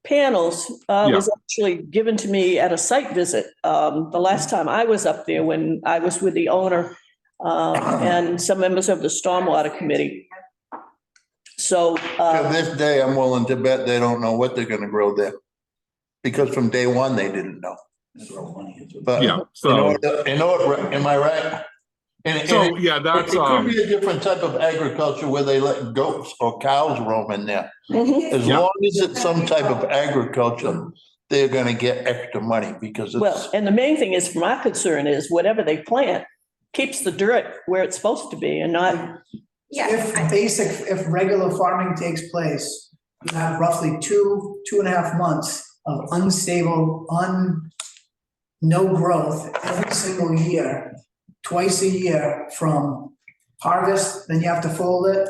panels was actually given to me at a site visit the last time I was up there when I was with the owner and some members of the Stormwater Committee. So To this day, I'm willing to bet they don't know what they're gonna grow there. Because from day one, they didn't know. But Yeah, am I right? So yeah, that's It could be a different type of agriculture where they let goats or cows roam in there. mhm. As Yeah. long as it's some type of agriculture, they're gonna get extra money because Well, it's, and the main thing is, from our concern is whatever they plant keeps the dirt where it's supposed to be and not, If regular farming takes place, you have roughly 2.5 months of unstable, no growth every single year, twice a year from harvest, then you have to fold it.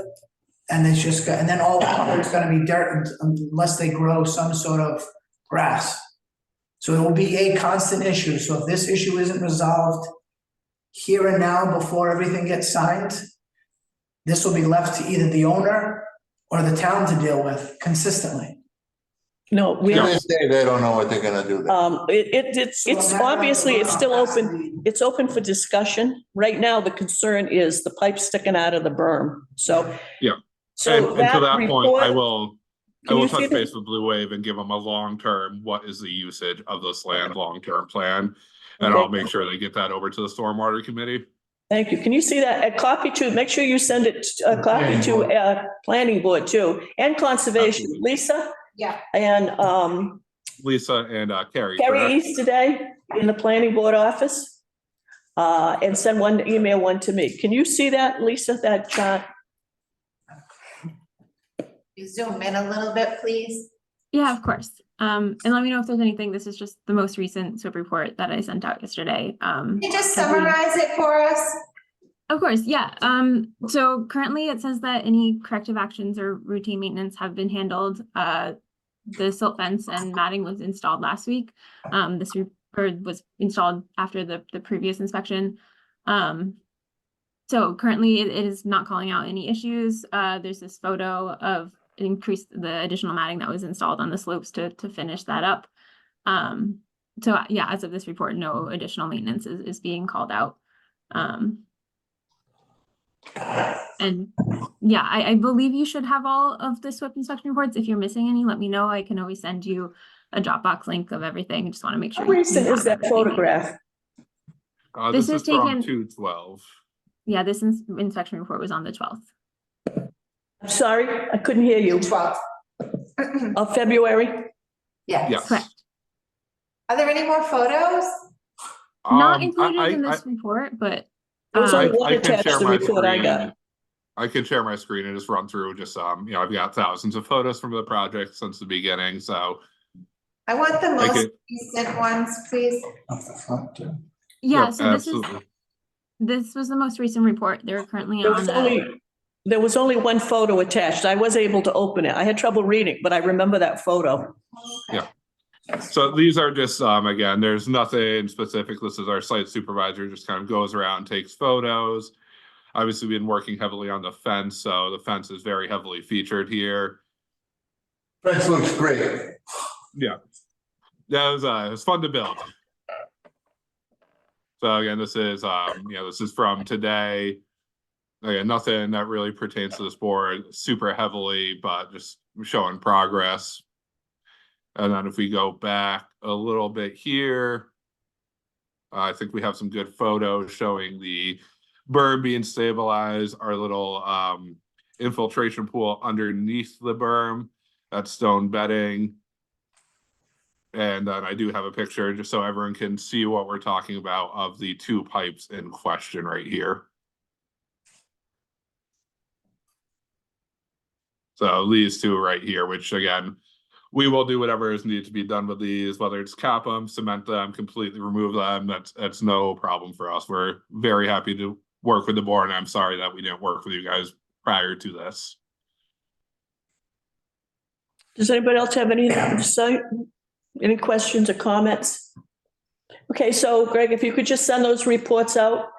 And it's just, and then all it's gonna be dirt unless they grow some sort of grass. So it will be a constant issue. So if this issue isn't resolved here and now before everything gets signed, this will be left to either the owner or the town to deal with consistently. no, we, to this day, they don't know what they're gonna do there. it's obviously, it's still open. It's open for discussion. Right now, the concern is the pipe sticking out of the berm. So. Yeah. So And to that point, report- I will Can you see touch that? base with Blue Wave and give them a long-term, what is the usage of this land, long-term plan? And I'll Okay. make sure they get that over to the Stormwater Committee. Thank you. Can you see that? A copy to, make sure you send it, a copy to planning board too, and conservation. Absolutely. Lisa Yeah. and Lisa and Carrie. Carrie correct? East today in the planning board office. And send one to me. Can you see that, Lisa, that chart? You zoom in a little bit, please. Yeah, of course. And let me know if there's anything. This is just the most recent SWIP report that I sent out yesterday. Can you just every- summarize it for us? Of course, yeah. So currently it says that any corrective actions or routine maintenance have been handled. The silt fence and matting was installed last week. This report was installed after the previous inspection. So currently it is not calling out any issues. There's this photo of the additional matting that was installed on the slopes to finish that up. So yeah, as of this report, no additional maintenance is being called out. And yeah, I believe you should have all of the SWIP inspection reports. If you're missing any, let me know. I can always send you a Dropbox link of everything. I just want to make sure. How recent you is have that everything. photograph? This This is is from taken- 2/12. Yeah, this inspection report was on the 12th. I'm sorry, I couldn't hear you. 12. Of February? Yes. Correct. Are there any more photos? Not I- included in I- this report, but There was I only one I can attached share to the my report I screen. got. I can share my screen and just run through just, I've got thousands of photos from the project since the beginning, so. I want the most could- recent ones, please. yeah, Yep, so absolutely. this was the most recent report. They're currently There on was only one photo attached. I was able to open it. I had trouble reading, but I remember that photo. Yeah. So these are just, again, there's nothing specific. This is our site supervisor, just kind of goes around and takes photos. Obviously, we've been working heavily on the fence, so the fence is very heavily featured here. Fence looks great. Yeah. That was, it was fun to build. So again, this is, this is from today. Again, nothing that really pertains to this board super heavily, but just showing progress. And then if we go back a little bit here, I think we have some good photos showing the berm being stabilized, our little infiltration pool underneath the berm, that's stone bedding. And then I do have a picture just so everyone can see what we're talking about of the two pipes in question right here. So these two right here, which again, we will do whatever is needed to be done with these, whether it's cap them, cement them, completely remove them. That's no problem for us. We're very happy to work with the board, and I'm sorry that we didn't work with you guys prior to this. Does anybody else have any insight? Any questions or comments? Okay, so Greg, if you could just send those reports out.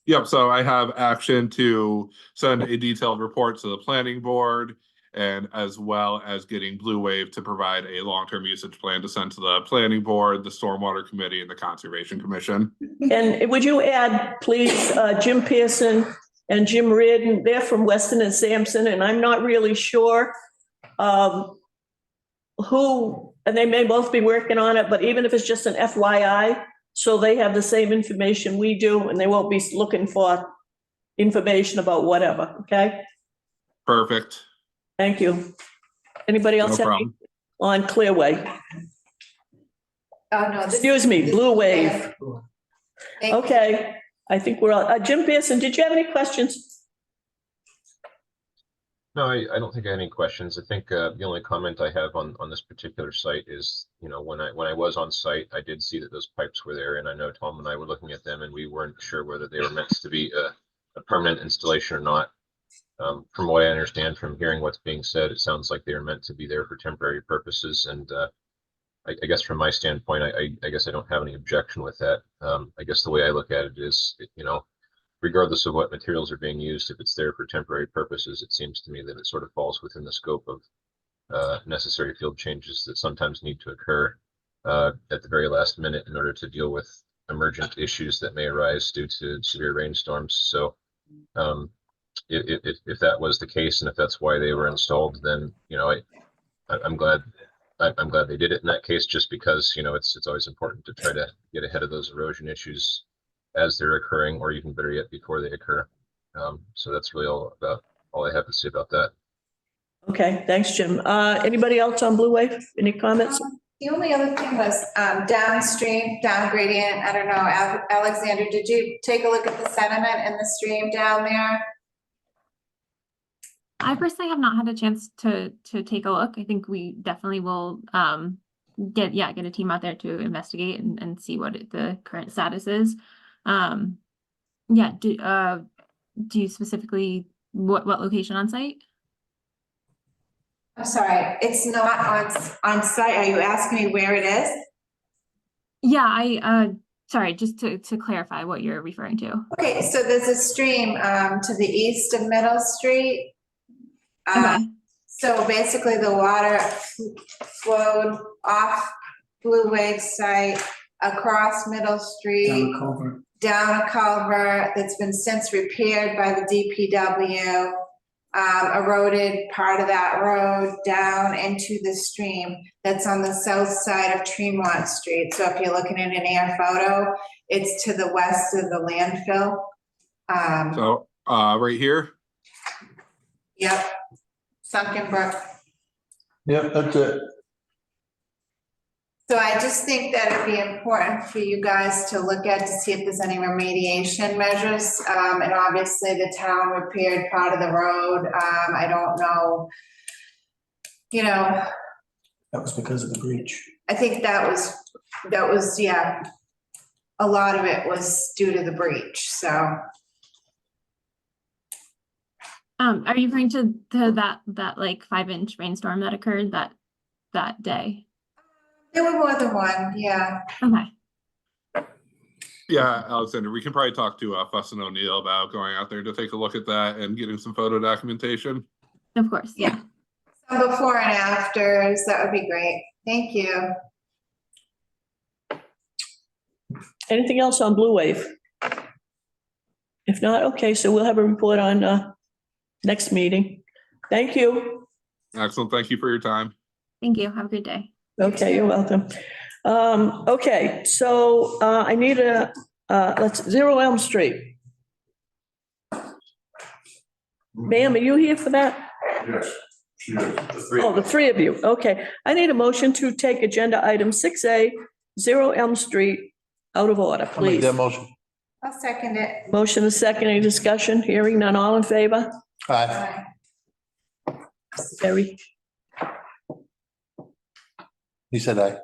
Yep, so I have action to send a detailed report to the planning board, and as well as getting Blue Wave to provide a long-term usage plan to send to the planning board, the stormwater committee, and the conservation commission. And would you add, please, Jim Pearson and Jim Reardon? They're from Weston and Sampson, and I'm not really sure who, and they may both be working on it, but even if it's just an FYI, so they have the same information we do, and they won't be looking for information about whatever, okay? Perfect. Thank you. Anybody else No have problem. on Clearway? Oh, no. Excuse me, Blue Wave. Thank you. Okay, I think we're all, Jim Pearson, did you have any questions? No, I don't think I have any questions. I think the only comment I have on this particular site is, when I was on site, I did see that those pipes were there, and I know Tom and I were looking at them, and we weren't sure whether they were meant to be a permanent installation or not. From what I understand from hearing what's being said, it sounds like they are meant to be there for temporary purposes, and I guess from my standpoint, I guess I don't have any objection with that. I guess the way I look at it is, regardless of what materials are being used, if it's there for temporary purposes, it seems to me that it sort of falls within the scope of necessary field changes that sometimes need to occur at the very last minute in order to deal with emergent issues that may arise due to severe rainstorms. So if that was the case, and if that's why they were installed, then I'm glad they did it in that case, just because it's always important to try to get ahead of those erosion issues as they're occurring, or even better yet, before they occur. So that's really all I have to say about that. Okay, thanks, Jim. Anybody else on Blue Wave? Any comments? The only other thing was downstream, down gradient. I don't know, Alexander, did you take a look at the sediment in the stream down there? I personally have not had a chance to take a look. I think we definitely will get a team out there to investigate and see what the current status is. Do you specifically what location on site? I'm sorry, it's not on site. Are you asking me where it is? Yeah, sorry, just to clarify what you're referring to. Okay, so there's a stream to the east of Middle Street. Okay. So basically the water flowed off Blue Wave site across Middle Street, down a culvert that's been since repaired by the DPW, eroded part of that road down into the stream that's on the south side of Tremont Street. So if you're looking at an air photo, it's to the west of the landfill. So right here. Yep, Sunken Brook. Yep, that's it. So I just think that it'd be important for you guys to look at to see if there's any remediation measures. And obviously the town repaired part of the road. I don't know, That was because of the breach. I think that was, yeah, a lot of it was due to the breach, so. Are you referring to that like 5-inch rainstorm that occurred that that day? There were more than one, yeah. Okay, Yeah, Alexander, we can probably talk to Fuss and O'Neill about going out there to take a look at that and getting some photo documentation. of course, yeah. Some before and afters, that would be great. Thank you. Anything else on Blue Wave? If not, okay, so we'll have a report on next meeting. Thank you. Excellent. Thank you for your time. Thank you. Have a good day. Okay, you're welcome. Okay, so I need let's, 0 Elm Street. Ma'am, are you here for that? Yes, she is, the three. Oh, the three of you, okay. I need a motion to take agenda item 6A, 0 Elm Street, out of order, I'll make please. that motion. I'll second it. Motion is second, any discussion? Hearing none, all in favor? Aye. Bye. Terry? He said aye.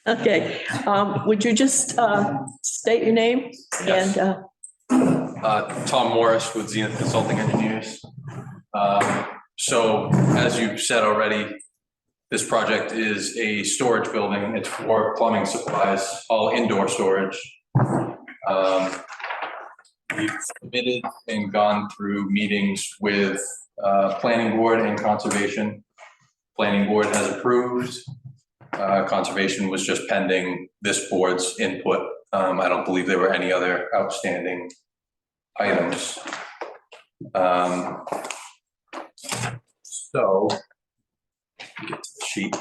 Okay, would you just state your name? Yes. And, Tom Morris with Zenith Consulting Engineers. So as you've said already, this project is a storage building. It's for plumbing supplies, all indoor storage. We've submitted and gone through meetings with planning board and conservation. Planning board has approved. Conservation was just pending this board's input. I don't believe there were any other outstanding items. So, get to the sheet.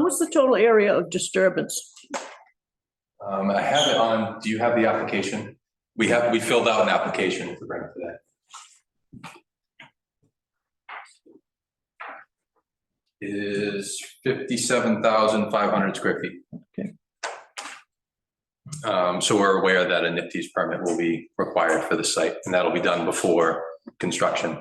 what's the total area of disturbance? I have it on, do you have the application? We filled out an application to bring it today. It is 57,500 square feet. Okay. So we're aware that a NIPD's permit will be required for the site, and that'll be done before construction.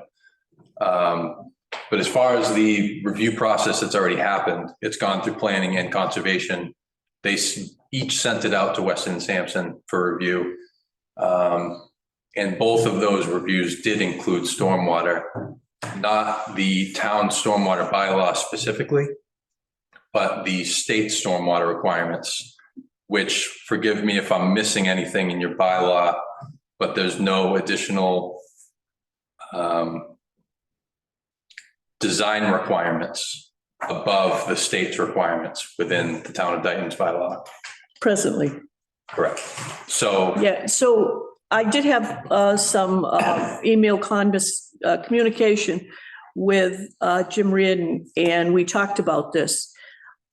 But as far as the review process that's already happened, it's gone through planning and conservation. They each sent it out to Weston and Sampson for review. And both of those reviews did include stormwater, not the town stormwater bylaw specifically, but the state stormwater requirements, which, forgive me if I'm missing anything in your bylaw, but there's no additional design requirements above the state's requirements within the town of Dayton's bylaw. Presently. Correct. So Yeah, so I did have some email communication with Jim Reardon, and we talked about this.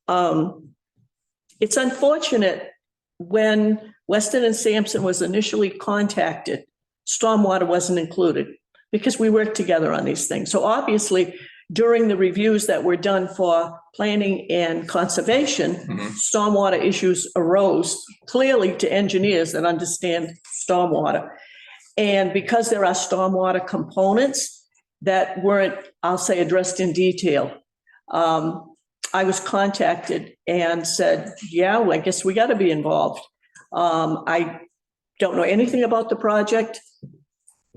It's unfortunate when Weston and Sampson was initially contacted, stormwater wasn't included because we worked together on these things. So obviously, during the reviews that were done for planning and conservation, stormwater issues arose clearly to engineers that understand stormwater. And because there are stormwater components that weren't, I'll say, addressed in detail, I was contacted and said, yeah, well, I guess we got to be involved. I don't know anything about the project.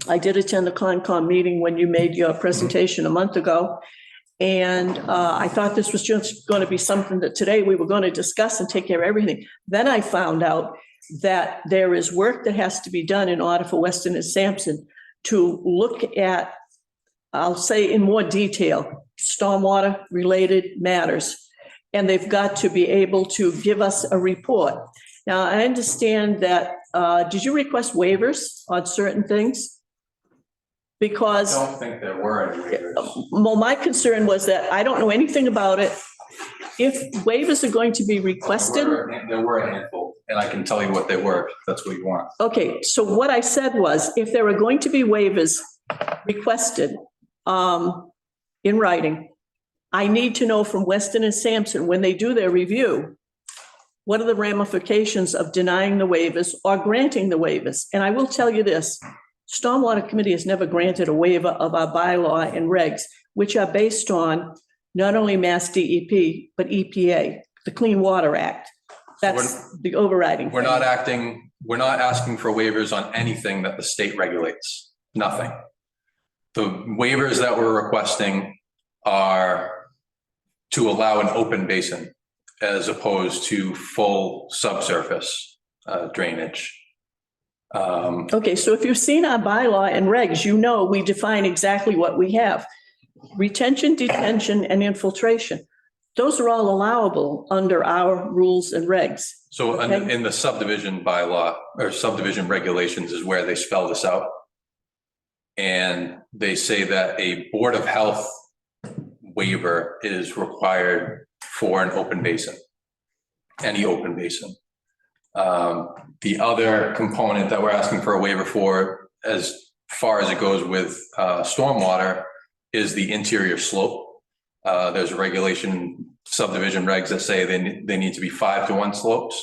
I did attend the Concom meeting when you made your presentation a month ago. And I thought this was just going to be something that today we were going to discuss and take care of everything. Then I found out that there is work that has to be done in order for Weston and Sampson to look at, I'll say in more detail, stormwater related matters. And they've got to be able to give us a report. Now, I understand that, did you request waivers on certain things? Because I don't think there were any waivers. well, my concern was that I don't know anything about it. If waivers are going to be requested. There were a handful, and I can tell you what they were, if that's what you want. Okay, so what I said was, if there are going to be waivers requested in writing, I need to know from Weston and Sampson, when they do their review, what are the ramifications of denying the waivers or granting the waivers? And I will tell you this, Stormwater Committee has never granted a waiver of our bylaw and regs, which are based on not only Mass DEP, but EPA, the Clean Water Act. That's the overriding. We're not acting we're not asking for waivers on anything that the state regulates, nothing. The waivers that we're requesting are to allow an open basin as opposed to full subsurface drainage. Okay, so if you've seen our bylaw and regs, you know we define exactly what we have. Retention, detention, and infiltration. Those are all allowable under our rules and regs. So Okay. in the subdivision bylaw or subdivision regulations is where they spell this out. And they say that a Board of Health waiver is required for an open basin, any open basin. The other component that we're asking for a waiver for, as far as it goes with stormwater, is the interior slope. There's a regulation subdivision regs that say they need to be 5-to-1 slopes.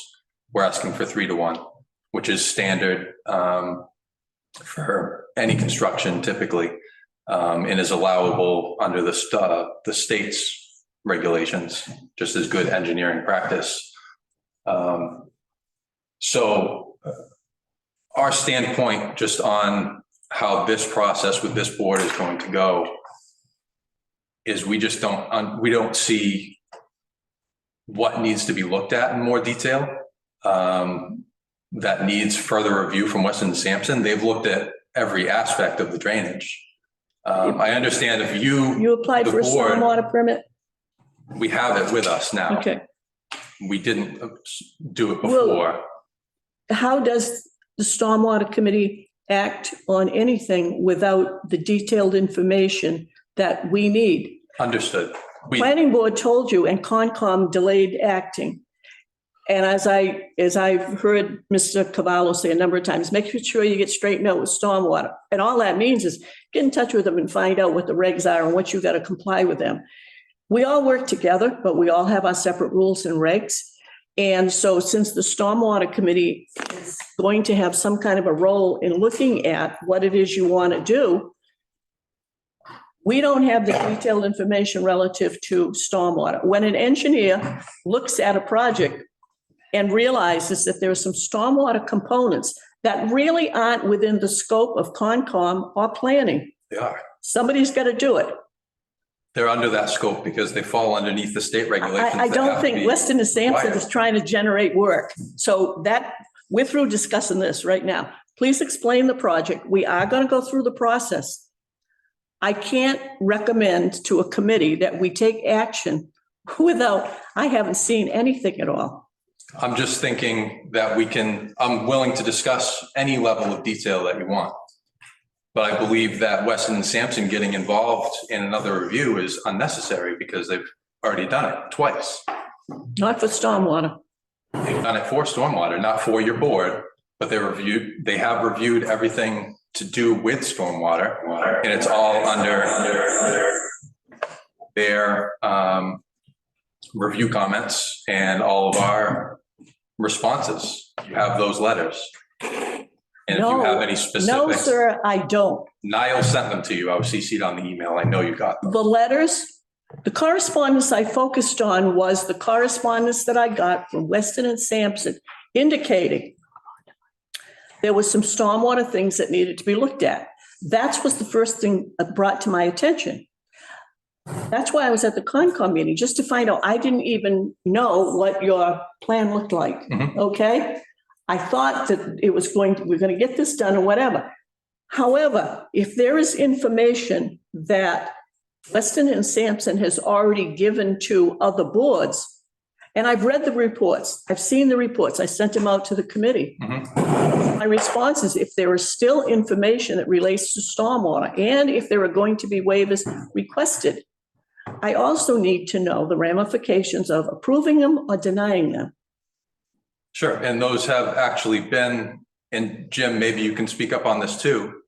We're asking for 3-to-1, which is standard for any construction typically, and is allowable under the state's regulations, just as good engineering practice. So our standpoint just on how this process with this board is going to go is we just don't see what needs to be looked at in more detail. That needs further review from Weston and Sampson. They've looked at every aspect of the drainage. I understand if You applied the for a board- stormwater permit? we have it with us now. Okay. We didn't do it Well- before. How does the stormwater committee act on anything without the detailed information that we need? Understood. Planning board told you and Concom delayed acting. And as I've heard Mr. Cavallo say a number of times, make sure you get straightened out with stormwater. And all that means is get in touch with them and find out what the regs are and what you got to comply with them. We all work together, but we all have our separate rules and regs. And so since the stormwater committee is going to have some kind of a role in looking at what it is you want to do, we don't have the detailed information relative to stormwater. When an engineer looks at a project and realizes that there are some stormwater components that really aren't within the scope of Concom or planning, They are. somebody's got to do it. They're under that scope because they fall underneath the state regulations. I that don't have to think be Weston and Sampson required. is trying to generate work. So that, we're through discussing this right now. Please explain the project. We are going to go through the process. I can't recommend to a committee that we take action without, I haven't seen anything at all. I'm just thinking that I'm willing to discuss any level of detail that you want. But I believe that Weston and Sampson getting involved in another review is unnecessary because they've already done it twice. Not for stormwater. They've done it for stormwater, not for your board, but they have reviewed everything to do with stormwater, and it's all under their review comments and all of our responses. You have those letters. And if you have any No, specifics, sir, I don't. Niall sent them to you. I was CC'd on the email. I know you got them. The letters, the correspondence I focused on was the correspondence that I got from Weston and Sampson indicating there was some stormwater things that needed to be looked at. That was the first thing brought to my attention. That's why I was at the Concom meeting, just to find out. I didn't even know what your plan looked like, okay? I thought that we're going to get this done or whatever. However, if there is information that Weston and Sampson has already given to other boards, and I've read the reports, I've seen the reports, I sent them out to the committee. My response is if there is still information that relates to stormwater, and if there are going to be waivers requested, I also need to know the ramifications of approving them or denying them. Sure, and those have actually been, and Jim, maybe you can speak up on this too.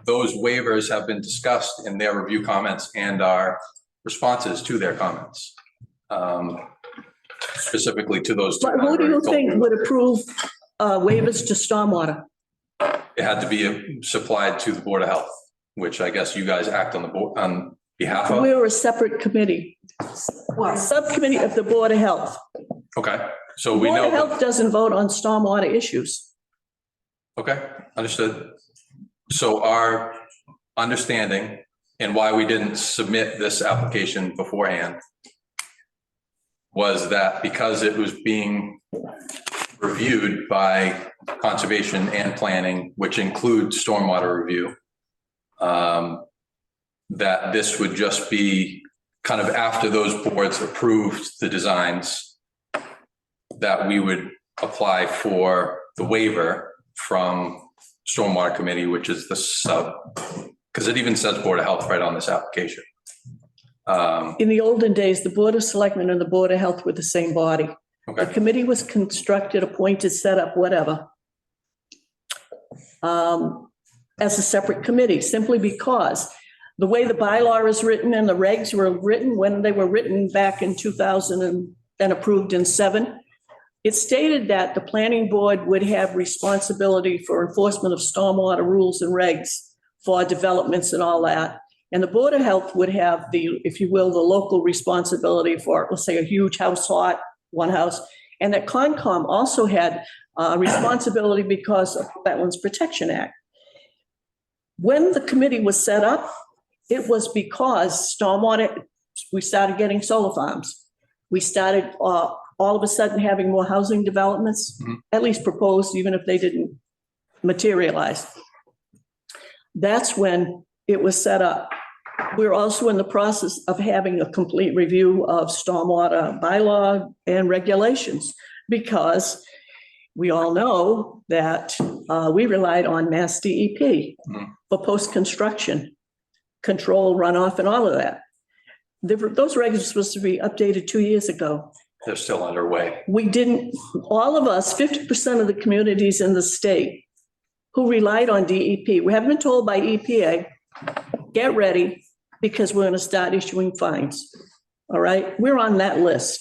Those waivers have been discussed in their review comments and our responses to their comments. Specifically to those two. But who do you think would approve waivers to stormwater? It had to be supplied to the Board of Health, which I guess you guys act on the board, on behalf of. We're a separate committee, subcommittee of the Board of Health. Okay, so we Board know. of Health doesn't vote on stormwater issues. Okay, understood. So our understanding and why we didn't submit this application beforehand was that because it was being reviewed by conservation and planning, which includes stormwater review, that this would just be kind of after those boards approved the designs, that we would apply for the waiver from Stormwater Committee, which is the sub, because it even says Board of Health right on this application. In the olden days, the Board of Selectmen and the Board of Health were the same body. The Okay, committee was constructed, appointed, set up, whatever, as a separate committee, simply because the way the bylaw is written and the regs were written, when they were written back in 2000 and approved in 7, it stated that the planning board would have responsibility for enforcement of stormwater rules and regs for developments and all that. And the Board of Health would have the, if you will, the local responsibility for, let's say, a huge house lot, one house. And that Concom also had responsibility because of the Wetlands Protection Act. When the committee was set up, it was because stormwater, we started getting solar farms. We started all of a sudden having more housing developments, at least proposed, even if they didn't materialize. That's when it was set up. We're also in the process of having a complete review of stormwater bylaw and regulations, because we all know that we relied on Mass DEP for post-construction control, runoff, and all of that. Those regs were supposed to be updated 2 years ago. they're still underway. We didn't, all of us, 50% of the communities in the state who relied on DEP, we haven't been told by EPA, get ready, because we're going to start issuing fines. All right, we're on that list.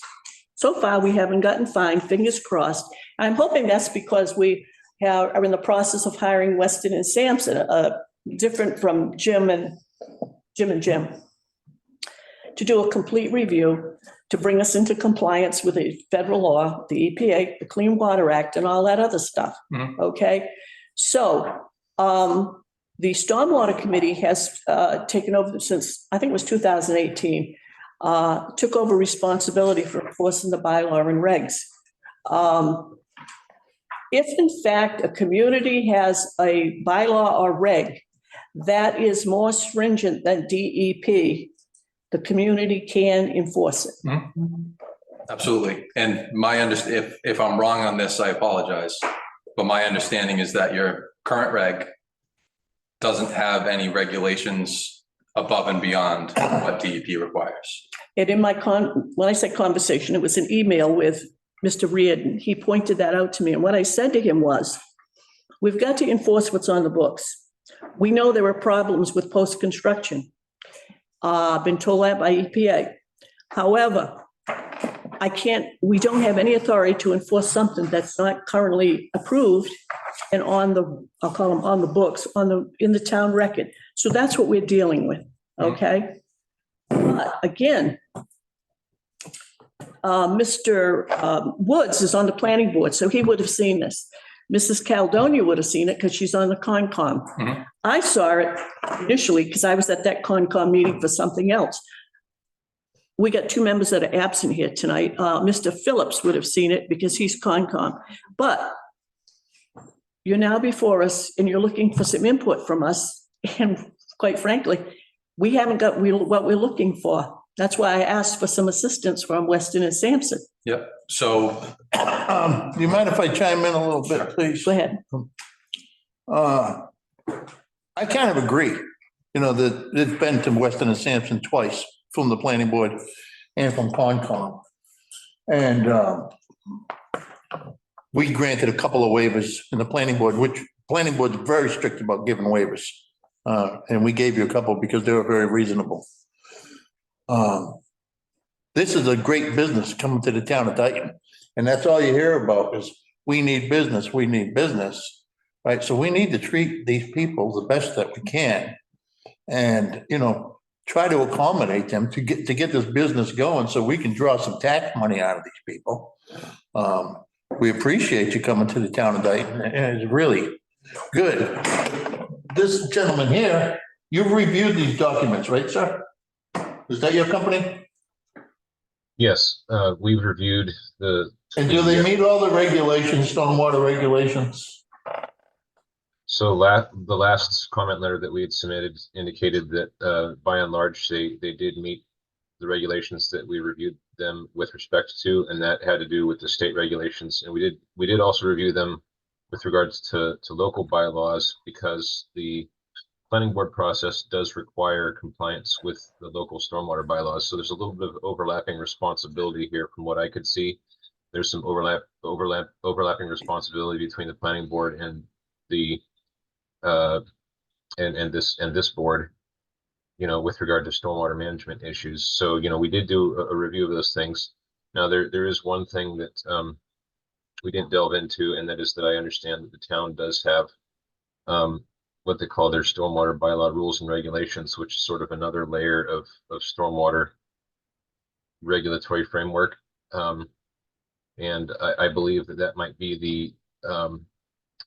So far, we haven't gotten fined, fingers crossed. I'm hoping that's because we are in the process of hiring Weston and Sampson, different from Jim, to do a complete review, to bring us into compliance with the federal law, the EPA, the Clean Water Act, and all that other stuff. Mhm. Okay, so the Stormwater Committee has taken over since, I think it was 2018, took over responsibility for enforcing the bylaw and regs. If in fact a community has a bylaw or reg that is more stringent than DEP, the community can enforce it. Absolutely. And my if I'm wrong on this, I apologize. But my understanding is that your current reg doesn't have any regulations above and beyond what DEP requires. And in my when I say conversation, it was an email with Mr. Reardon. He pointed that out to me. And what I said to him was, we've got to enforce what's on the books. We know there are problems with post-construction. Been told that by EPA. However, we don't have any authority to enforce something that's not currently approved and on the, I'll call them on the books, in the town record. So that's what we're dealing with, okay? But again, Mr. Woods is on the planning board, so he would have seen this. Mrs. Caledonia would have seen it because she's on the Concom. Mhm. I saw it initially because I was at that Concom meeting for something else. We got two members that are absent here tonight. Mr. Phillips would have seen it because he's Concom. But you're now before us and you're looking for some input from us. And quite frankly, we haven't got what we're looking for. That's why I asked for some assistance from Weston and Sampson. Yep. So Do you mind if I chime in a little bit, please? Go ahead. I kind of agree, that it's been to Weston and Sampson twice from the planning board and from Concom. And we granted a couple of waivers in the planning board, which planning board's very strict about giving waivers. And we gave you a couple because they were very reasonable. This is a great business coming to the town of Dayton. And that's all you hear about is we need business, right? So we need to treat these people the best that we can. And, try to accommodate them to get this business going so we can draw some tax money out of these people. We appreciate you coming to the town of Dayton. And it's really, Good. This gentleman here, you've reviewed these documents, right, sir? Is that your company? Yes, we've reviewed the. And do they meet all the regulations, stormwater regulations? So the last comment letter that we had submitted indicated that by and large, they did meet the regulations that we reviewed them with respect to, and that had to do with the state regulations. And we did also review them with regards to local bylaws, because the planning board process does require compliance with the local stormwater bylaws. So there's a little bit of overlapping responsibility here from what I could see. There's some overlapping responsibility between the planning board and the and this board, you know, with regard to stormwater management issues. So, you know, we did do a review of those things. Now, there is one thing that we didn't delve into, and that is that I understand that the town does have what they call their stormwater bylaw rules and regulations, which is sort of another layer of stormwater regulatory framework. And I believe that might be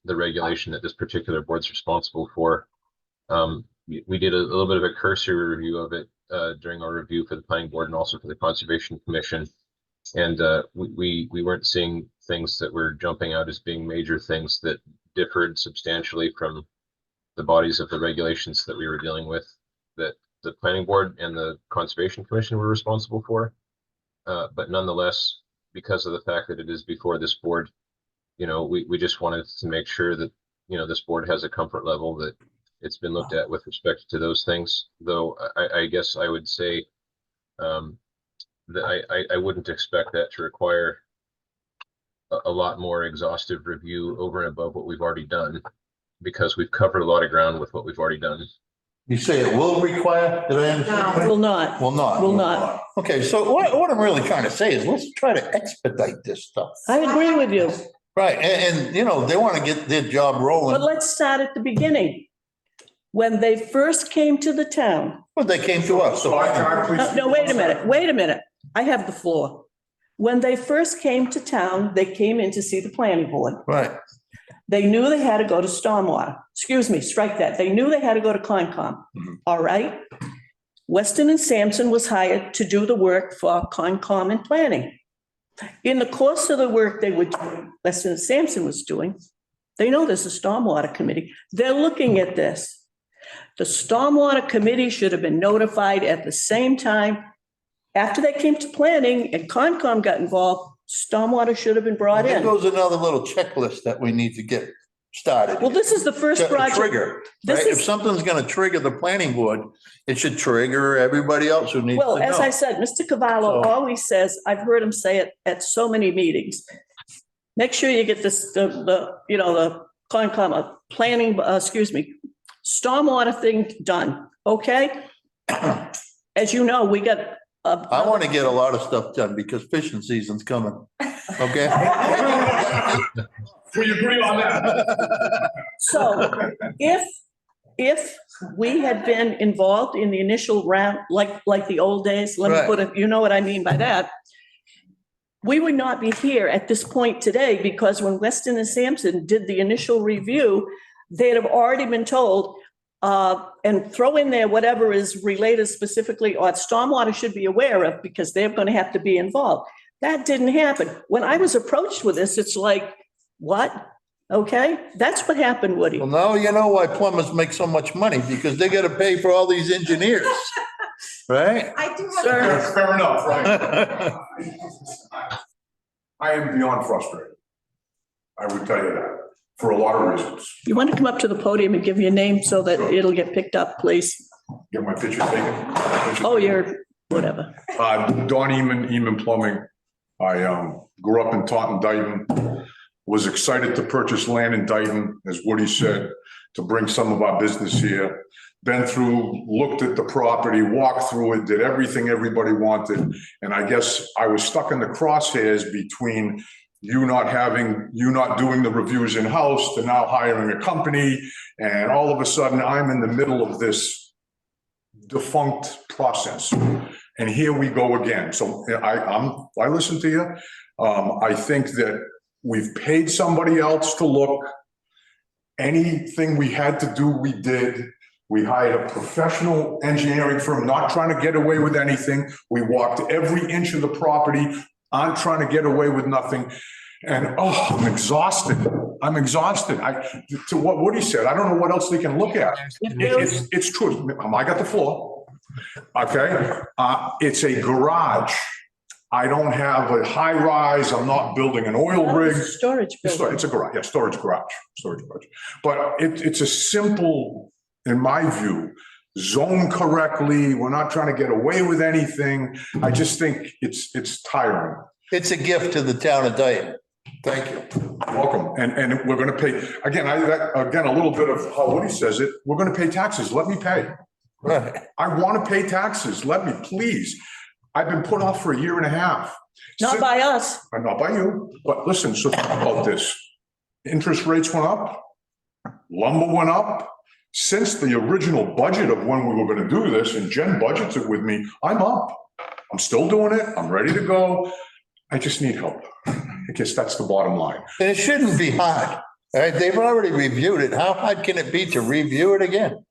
the regulation that this particular board's responsible for. We did a little bit of a cursory review of it during our review for the planning board and also for the Conservation Commission. And we weren't seeing things that were jumping out as being major things that differed substantially from the bodies of the regulations that we were dealing with, that the planning board and the Conservation Commission were responsible for. But nonetheless, because of the fact that it is before this board, you know, we just wanted to make sure that, you know, this board has a comfort level that it's been looked at with respect to those things. Though I guess I would say that I wouldn't expect that to require a lot more exhaustive review over and above what we've already done, because we've covered a lot of ground with what we've already done. You say it will require, did I understand? Will not. Will not. Will not. Okay, so what I'm really trying to say is let's try to expedite this stuff. I agree with you, Right, and you know, they want to get their job but rolling. let's start at the beginning. When they first came to the town. Well, they came to us. So No, wait a minute. I have the floor. When they first came to town, they came in to see the planning board. Right, They knew they had to go to Stormwater. Excuse me, strike that. They knew they had to go to Concom. All right? Weston and Sampson was hired to do the work for Concom and planning. In the course of the work they were doing, Weston and Sampson was doing, they know there's a Stormwater Committee. They're looking at this. The Stormwater Committee should have been notified at the same time. After they came to planning and Concom got involved, Stormwater should have been brought there in. goes another little checklist that we need to get started. Well, this is the first project. Trigger, This right? If is, something's gonna trigger the planning board, it should trigger everybody else who needs to well, as I know. said, Mr. Cavallo So- always says, I've heard him say it at so many meetings. Make sure you get this, the Concom, planning, stormwater thing done, okay? As you know, we got. I want to get a lot of stuff done because fishing season's coming, okay? We agree on that. So if we had been involved in the initial round, like the old days, let me Right. put it, you know what I mean by that. We would not be here at this point today because when Weston and Sampson did the initial review, they'd have already been told, and throw in there whatever is related specifically or stormwater should be aware of because they're going to have to be involved. That didn't happen. When I was approached with this, it's like, what? Okay, that's what happened, Woody. Well, now you know why plumbers make so much money because they got to pay for all these engineers, right? I do have. Sir. That's fair enough, right? I am beyond frustrated. I would tell you that, for a lot of reasons. You want to come up to the podium and give your name so that it'll get picked up, please? Get my picture taken. Oh, you're, whatever. Don Eman Plumbing. I grew up in Taunton, Dayton. Was excited to purchase land in Dayton, as Woody said, to bring some of our business here. Been through, looked at the property, walked through it, did everything everybody wanted. And I guess I was stuck in the crosshairs between you not doing the reviews in-house to now hiring a company. And all of a sudden I'm in the middle of this defunct process. And here we go again. So I listen to you. I think that we've paid somebody else to look. Anything we had to do, we did. We hired a professional engineering firm, not trying to get away with anything. We walked every inch of the property, aren't trying to get away with nothing. And I'm exhausted. I'm exhausted. To what Woody said, I don't know what else they can look at. It's true. I got the floor. Okay. It's a garage. I don't have a high rise. I'm not building an oil rig. Storage building. It's a garage. Yeah, storage garage. But it's a simple, in my view, zoned correctly. We're not trying to get away with anything. I just think it's tiring. It's a gift to the town of Dayton. Thank you. Welcome. And we're going to pay, again, a little bit of how Woody says it, we're going to pay taxes. Let me pay. Right. I want to pay taxes. Let me, please. I've been put off for a year and a half. Not by us. Not by you, but listen, so think about this. Interest rates went up, lumber went up. Since the original budget of when we were going to do this, and Jen budgets it with me, I'm up. I'm still doing it. I'm ready to go. I just need help. I guess that's the bottom line. And it shouldn't be hard. All right, they've already reviewed it. How hard can it be to review it again?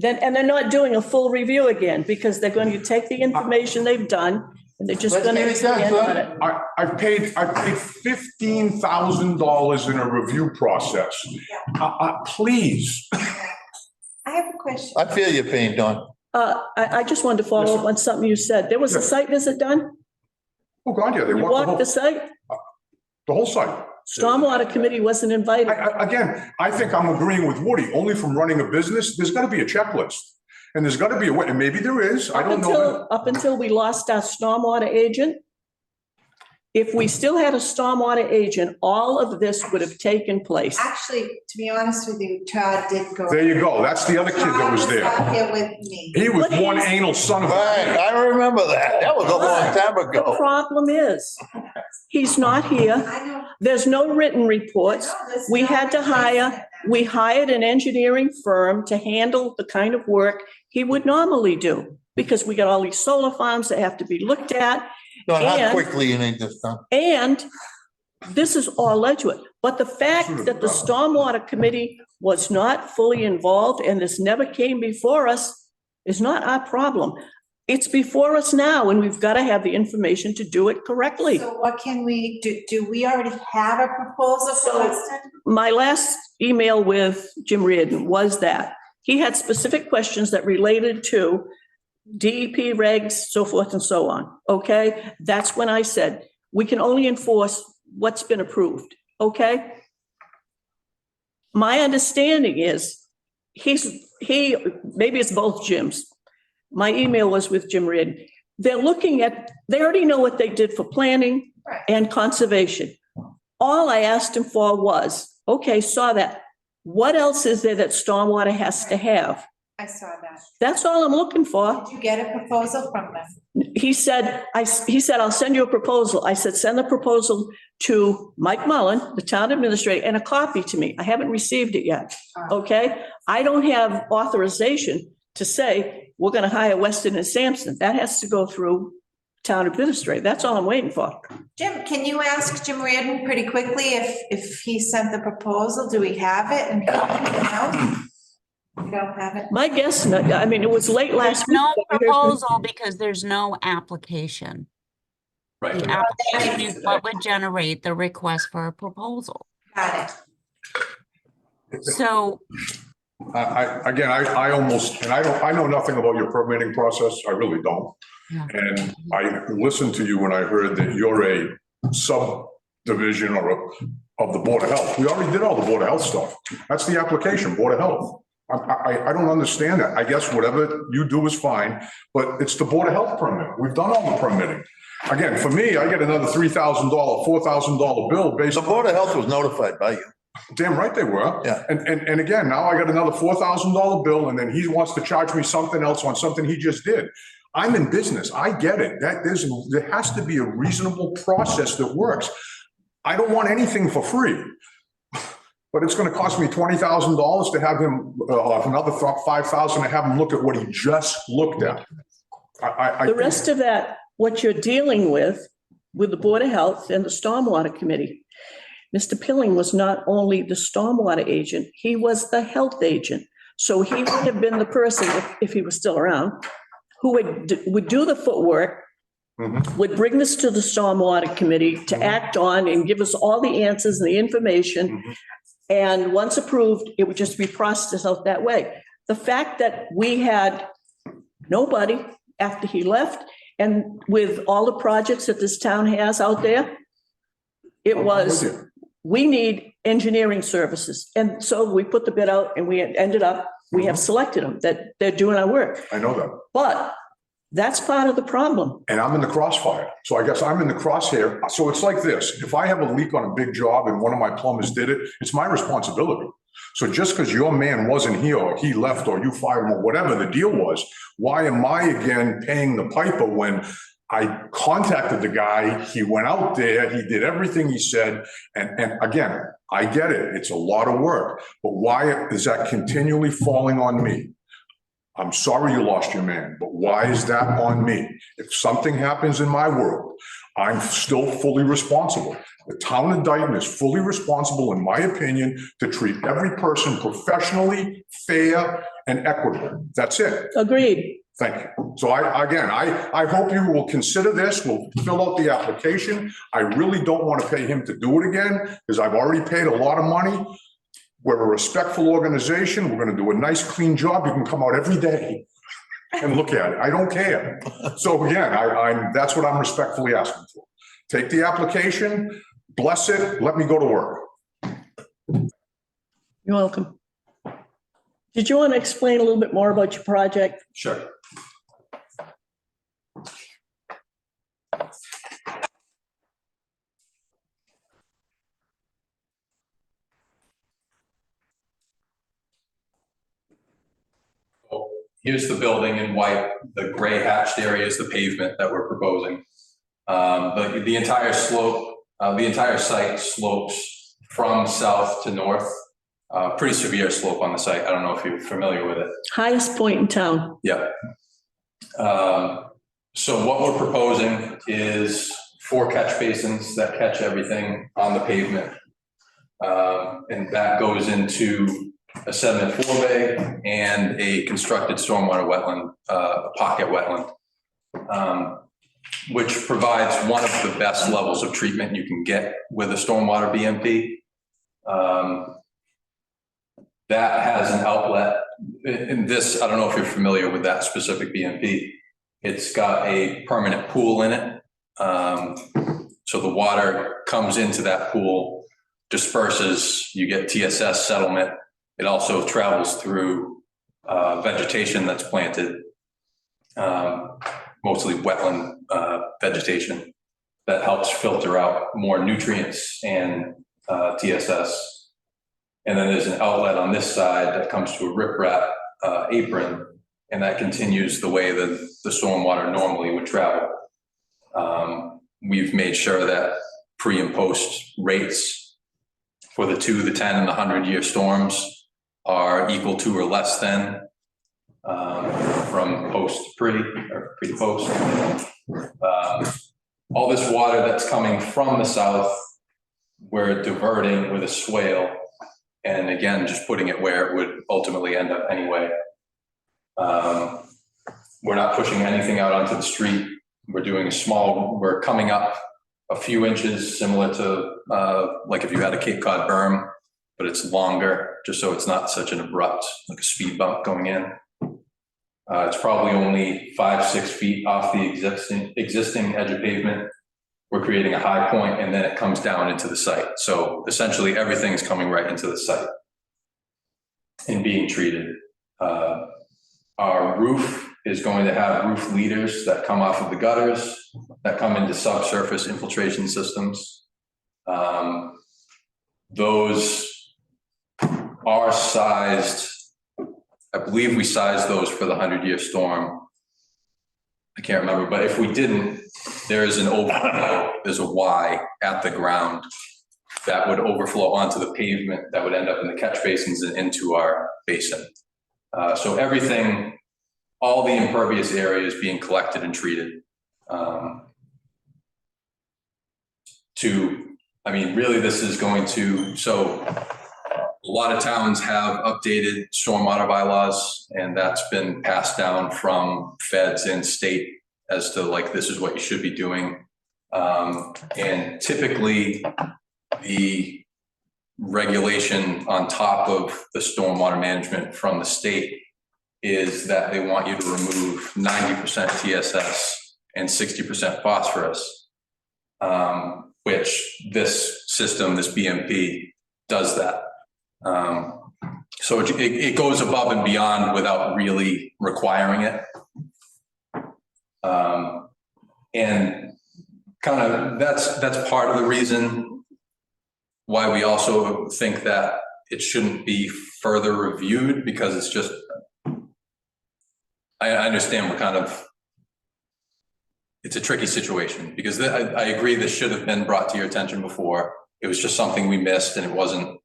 And they're not doing a full review again because they're going to take the information they've done and they're just Let's going to get it done, expand on son. it. I've paid $15,000 in a review process. Please. I have a question. I feel your pain, Don. I just wanted to follow up on something you said. There was a site visit done? Oh, God, yeah. They You walked the site? The whole site. Stormwater committee wasn't invited. Again, I think I'm agreeing with Woody, only from running a business, there's gotta be a checklist. And there's gotta be a way, and maybe there is, I don't know. Up until we lost our stormwater agent, if we still had a stormwater agent, all of this would have taken place. Actually, to be honest with you, Todd did go. There you go, that's the other kid that was Todd there. not here with me. He was What one is- anal son of Right, a. I remember that. That was a long time The ago. problem is, he's not here. I know. There's no written reports. We had to we hired an engineering firm to handle the kind of work he would normally do. Because we got all these solar farms that have to be looked at. Don, how And- quickly you need this done? And this is all led to it. But the fact that the stormwater committee was not fully involved and this never came before us is not our problem. It's before us now and we've got to have the information to do it correctly. So what can we do? Do we already have a proposal for Weston? My last email with Jim Reardon was that he had specific questions that related to DEP regs, so forth and so on. Okay? That's when I said, we can only enforce what's been approved. Okay? My understanding is maybe it's both Jims. My email was with Jim Reardon. They already know what they did for planning Right. and conservation. All I asked him for was, okay, saw that. What else is there that stormwater has to have? I saw that. That's all I'm looking for. Did you get a proposal from them? He said, I'll send you a proposal. I said, send the proposal to Mike Mullen, the town administrator, and a copy to me. I haven't received it yet. Okay? I don't have authorization to say, we're going to hire Weston and Sampson. That has to go through town administrator. That's all I'm waiting for. Jim, can you ask Jim Reardon pretty quickly if he sent the proposal? Do we have it? And no? We don't have it? My guess, I mean, it was late There's last week. no that I heard- proposal because there's no application. Right. The application is what would generate the request for a proposal. Got it. So I almost, and I know nothing about your permitting process, I really don't. Yeah. And I listened to you when I heard that you're a subdivision of the Board of Health. We already did all the Board of Health stuff. That's the application, Board of Health. I don't understand that. I guess whatever you do is fine, but it's the Board of Health permit. We've done all the permitting. Again, for me, I get another $3,000, $4,000 bill based The on. Board of Health was notified by you. Damn right they were. Yeah. And again, now I got another $4,000 bill and then he wants to charge me something else on something he just did. I'm in business. I get it. There has to be a reasonable process that works. I don't want anything for free. But it's going to cost me $20,000 to have him, another $5,000 to have him look at what he just looked at. The rest of that, what you're dealing with the Board of Health and the Stormwater Committee. Mr. Pilling was not only the stormwater agent, he was the health agent. So he would have been the person, if he was still around, who would do the footwork, would bring this to the stormwater committee to act on and give us all the answers and the information. And once approved, it would just be processed out that way. The fact that we had nobody after he left, and with all the projects that this town has out there, it was, we need engineering services. And so we put the bid out and we ended up, we have selected them, that they're doing our work. I know that. But that's part of the problem. And I'm in the crossfire. So I guess I'm in the crosshair. So it's like this. If I have a leak on a big job and one of my plumbers did it, it's my responsibility. So just because your man wasn't here or he left or you fired him or whatever the deal was, why am I again paying the piper when I contacted the guy, he went out there, he did everything he said. And again, I get it. It's a lot of work, but why is that continually falling on me? I'm sorry you lost your man, but why is that on me? If something happens in my world, I'm still fully responsible. The town of Dayton is fully responsible, in my opinion, to treat every person professionally, fair, and equitable. That's it. Agreed. Thank you. So I hope you will consider this. We'll fill out the application. I really don't want to pay him to do it again because I've already paid a lot of money. We're a respectful organization. We're going to do a nice, clean job. You can come out every day and look at it. I don't care. So again, that's what I'm respectfully asking for. Take the application, bless it, let me go to work. You're welcome. Did you want to explain a little bit more about your project? Sure. Here's the building in white. The gray hatched area is the pavement that we're proposing. The entire slope, the entire site slopes from south to north. Pretty severe slope on the site. I don't know if you're familiar with it. Highest point in town. Yeah. So what we're proposing is 4 catch basins that catch everything on the pavement. And that goes into a sediment forebay and a constructed stormwater wetland, pocket wetland, which provides one of the best levels of treatment you can get with a stormwater BMP. That has an outlet in this. I don't know if you're familiar with that specific BMP. It's got a permanent pool in it. So the water comes into that pool, disperses, you get TSS settlement. It also travels through vegetation that's planted, mostly wetland vegetation that helps filter out more nutrients and TSS. And then there's an outlet on this side that comes to a riprap apron, and that continues the way that the stormwater normally would travel. We've made sure that pre and post rates for the 2, the 10, and the 100-year storms are equal to or less than from post to pre, or pre to post. All this water that's coming from the south, we're diverting with a swale, and again, just putting it where it would ultimately end up anyway. We're not pushing anything out onto the street. We're doing we're coming up a few inches, similar to like if you had a Cape Cod berm, but it's longer, just so it's not such an abrupt, like a speed bump going in. It's probably only 5-6 feet off the existing edge of pavement. We're creating a high point, and then it comes down into the site. So essentially everything is coming right into the site and being treated. Our roof is going to have roof leaders that come off of the gutters, that come into subsurface infiltration systems. Those are sized, I believe we sized those for the 100-year storm. I can't remember, but if we didn't, there is an overflow, there's a Y at the ground that would overflow onto the pavement that would end up in the catch basins and into our basin. So everything, all the impervious area is being collected and treated to I mean, really, this is going to, so a lot of towns have updated stormwater bylaws, and that's been passed down from feds and state as to like, this is what you should be doing. And typically the regulation on top of the stormwater management from the state is that they want you to remove 90% TSS and 60% phosphorus, which this system, this BMP, does that. So it goes above and beyond without really requiring it. And kind of that's part of the reason why we also think that it shouldn't be further reviewed, because it's just, I understand we're kind of, it's a tricky situation, because I agree this should have been brought to your attention before. It was just something we missed, and it wasn't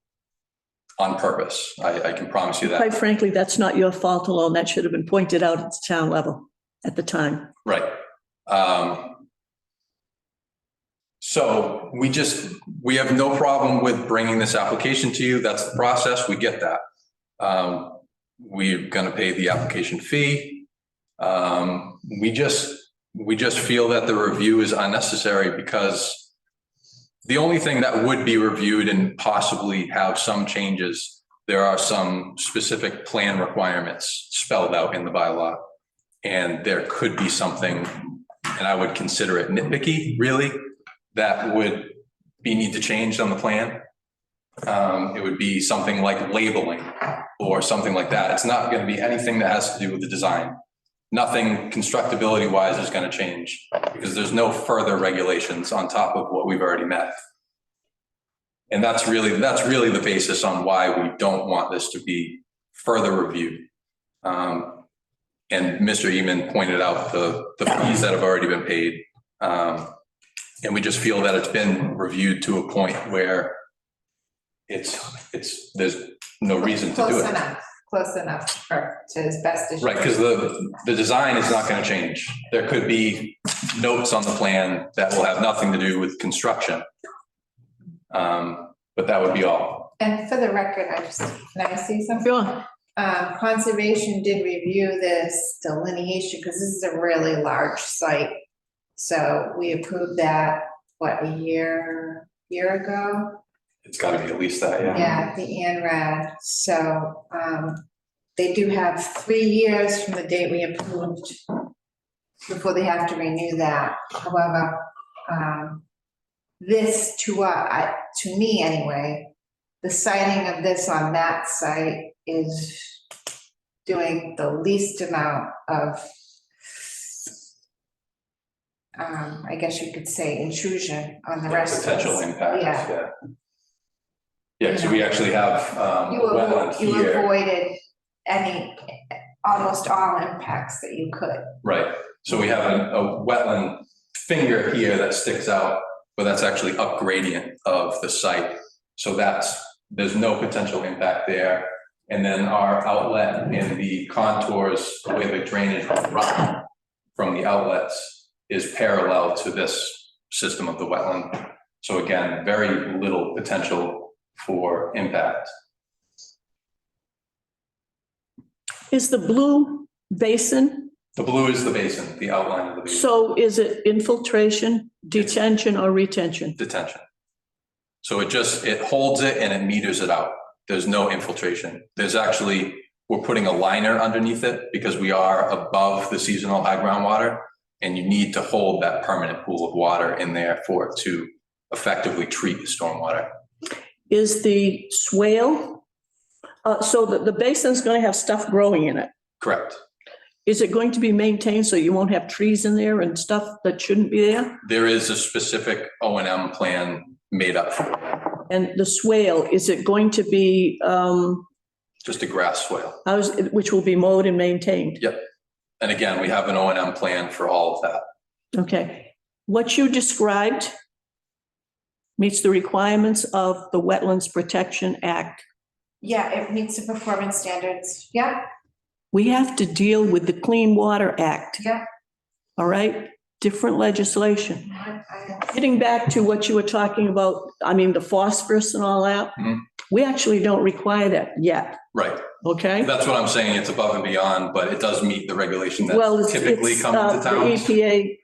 on purpose. I can promise you that. Quite frankly, that's not your fault alone. That should have been pointed out at the town level at the time. Right. So we have no problem with bringing this application to you. That's the process. We get that. We're going to pay the application fee. We just feel that the review is unnecessary, because the only thing that would be reviewed and possibly have some changes, there are some specific plan requirements spelled out in the bylaw, and there could be something, and I would consider it nitpicky, really, that would need to change on the plan. It would be something like labeling or something like that. It's not going to be anything that has to do with the design. Nothing constructability wise is going to change, because there's no further regulations on top of what we've already met. And that's really the basis on why we don't want this to be further reviewed. And Mr. Eman pointed out the fees that have already been paid. And we just feel that it's been reviewed to a point where there's no reason to do it. Close enough to as best as. Right, because the design is not going to change. There could be notes on the plan that will have nothing to do with construction. But that would be all. And for the record, can I say something? Sure. Conservation did review this delineation, because this is a really large site. So we approved that, what, a year ago? It's got to be at least that, yeah. Yeah, the ANRAD. So they do have 3 years from the date we approved before they have to renew that. However, this to me anyway, the siting of this on that site is doing the least amount of, I guess you could say, intrusion on the rest of Potential us. impacts, Yeah. yeah. Yeah, so we actually have a wetland You here. avoided almost all impacts that you could. Right, so we have a wetland finger here that sticks out, but that's actually up gradient of the site. So there's no potential impact there. And then our outlet in the contours, the way the drainage runs from the outlets is parallel to this system of the wetland. So again, very little potential for impact. Is the blue basin, The blue is the basin, the outline of the basin. so is it infiltration, detention, or retention? Detention. So it holds it and it meters it out. There's no infiltration. We're putting a liner underneath it, because we are above the seasonal high groundwater, and you need to hold that permanent pool of water in there for it to effectively treat the stormwater. Is the swale, so the basin's going to have stuff growing in it. Correct. Is it going to be maintained so you won't have trees in there and stuff that shouldn't be there? There is a specific O&M plan made up for it. And the swale, is it going to be, Just a grass swale. which will be mowed and maintained? Yep. And again, we have an O&M plan for all of that. Okay. What you described meets the requirements of the Wetlands Protection Act. Yeah, it meets the performance standards. Yeah, We have to deal with the Clean Water Act. yeah. All right? different legislation. Getting back to what you were talking about, I mean, the phosphorus and all that, Mhm. we actually don't require that yet, Right. okay? That's what I'm saying. It's above and beyond, but it does meet the regulation Well, that it's, typically it's, comes to the towns. EPA,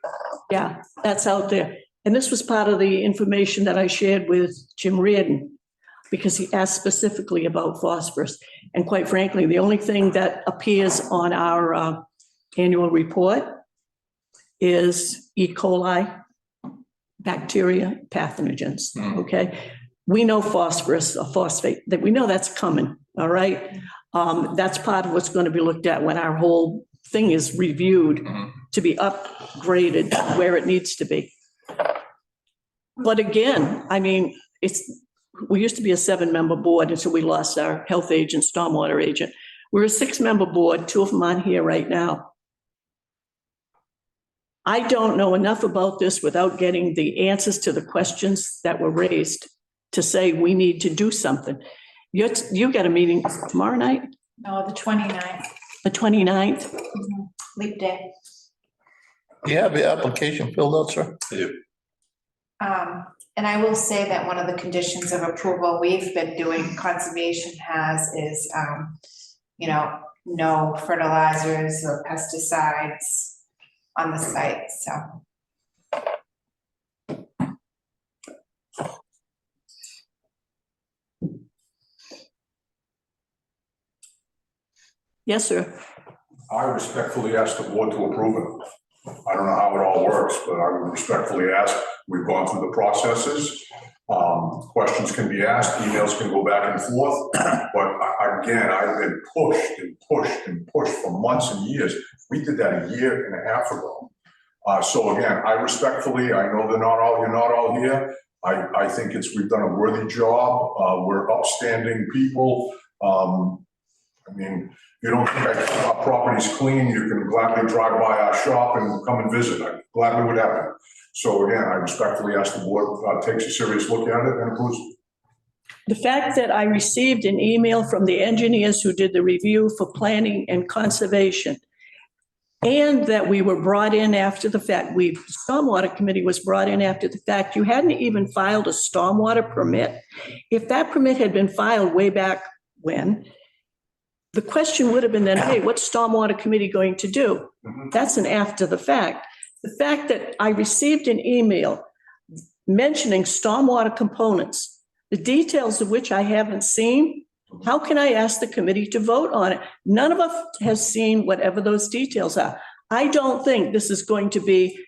yeah, that's out there. And this was part of the information that I shared with Jim Reardon, because he asked specifically about phosphorus. And quite frankly, the only thing that appears on our annual report is E. coli, bacteria, pathogens, okay? We know phosphorus or phosphate, that we know that's coming, all right? That's part of what's going to be looked at when our whole thing is reviewed to be upgraded where it needs to be. But again, I mean, we used to be a 7-member board until we lost our health agent, stormwater agent. We're a 6-member board, 2 of them on here right now. I don't know enough about this without getting the answers to the questions that were raised to say we need to do something. You got a meeting tomorrow night, No, the 29th, the 29th? leap day. Do you have the application filled out, sir? I do. And I will say that one of the conditions of approval we've been doing, conservation is, no fertilizers or pesticides on the site, so. Yes, sir. I respectfully ask the board to approve it. I don't know how it all works, but I would respectfully ask, we've gone through the processes. Questions can be asked, emails can go back and forth, but again, I've been pushed and pushed and pushed for months and years. We did that a year and a half ago. So again, I respectfully, I know you're not all here. I think we've done a worthy job. We're upstanding people. I mean, if you don't think our property's clean, you can gladly drive by our shop and come and visit. I gladly would have it. So again, I respectfully ask the board takes a serious look at it and approves it. The fact that I received an email from the engineers who did the review for planning and conservation, and that we were brought in after the fact, Stormwater Committee was brought in after the fact, you hadn't even filed a stormwater permit. If that permit had been filed way back when, the question would have been then, hey, what's Stormwater Committee going to do? That's an after the fact. The fact that I received an email mentioning stormwater components, the details of which I haven't seen, how can I ask the committee to vote on it? None of us has seen whatever those details are. I don't think this is going to be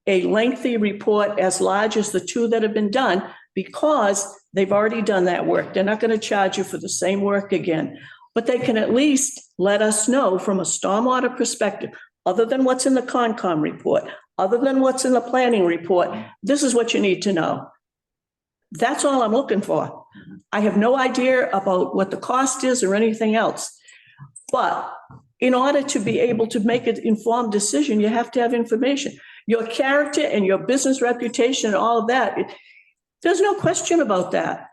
a lengthy report as large as the 2 that have been done, because they've already done that work. They're not going to charge you for the same work again. But they can at least let us know from a stormwater perspective, other than what's in the Concom report, other than what's in the planning report, this is what you need to know. That's all I'm looking for. I have no idea about what the cost is or anything else. But in order to be able to make an informed decision, you have to have information. Your character and your business reputation and all of that, there's no question about that.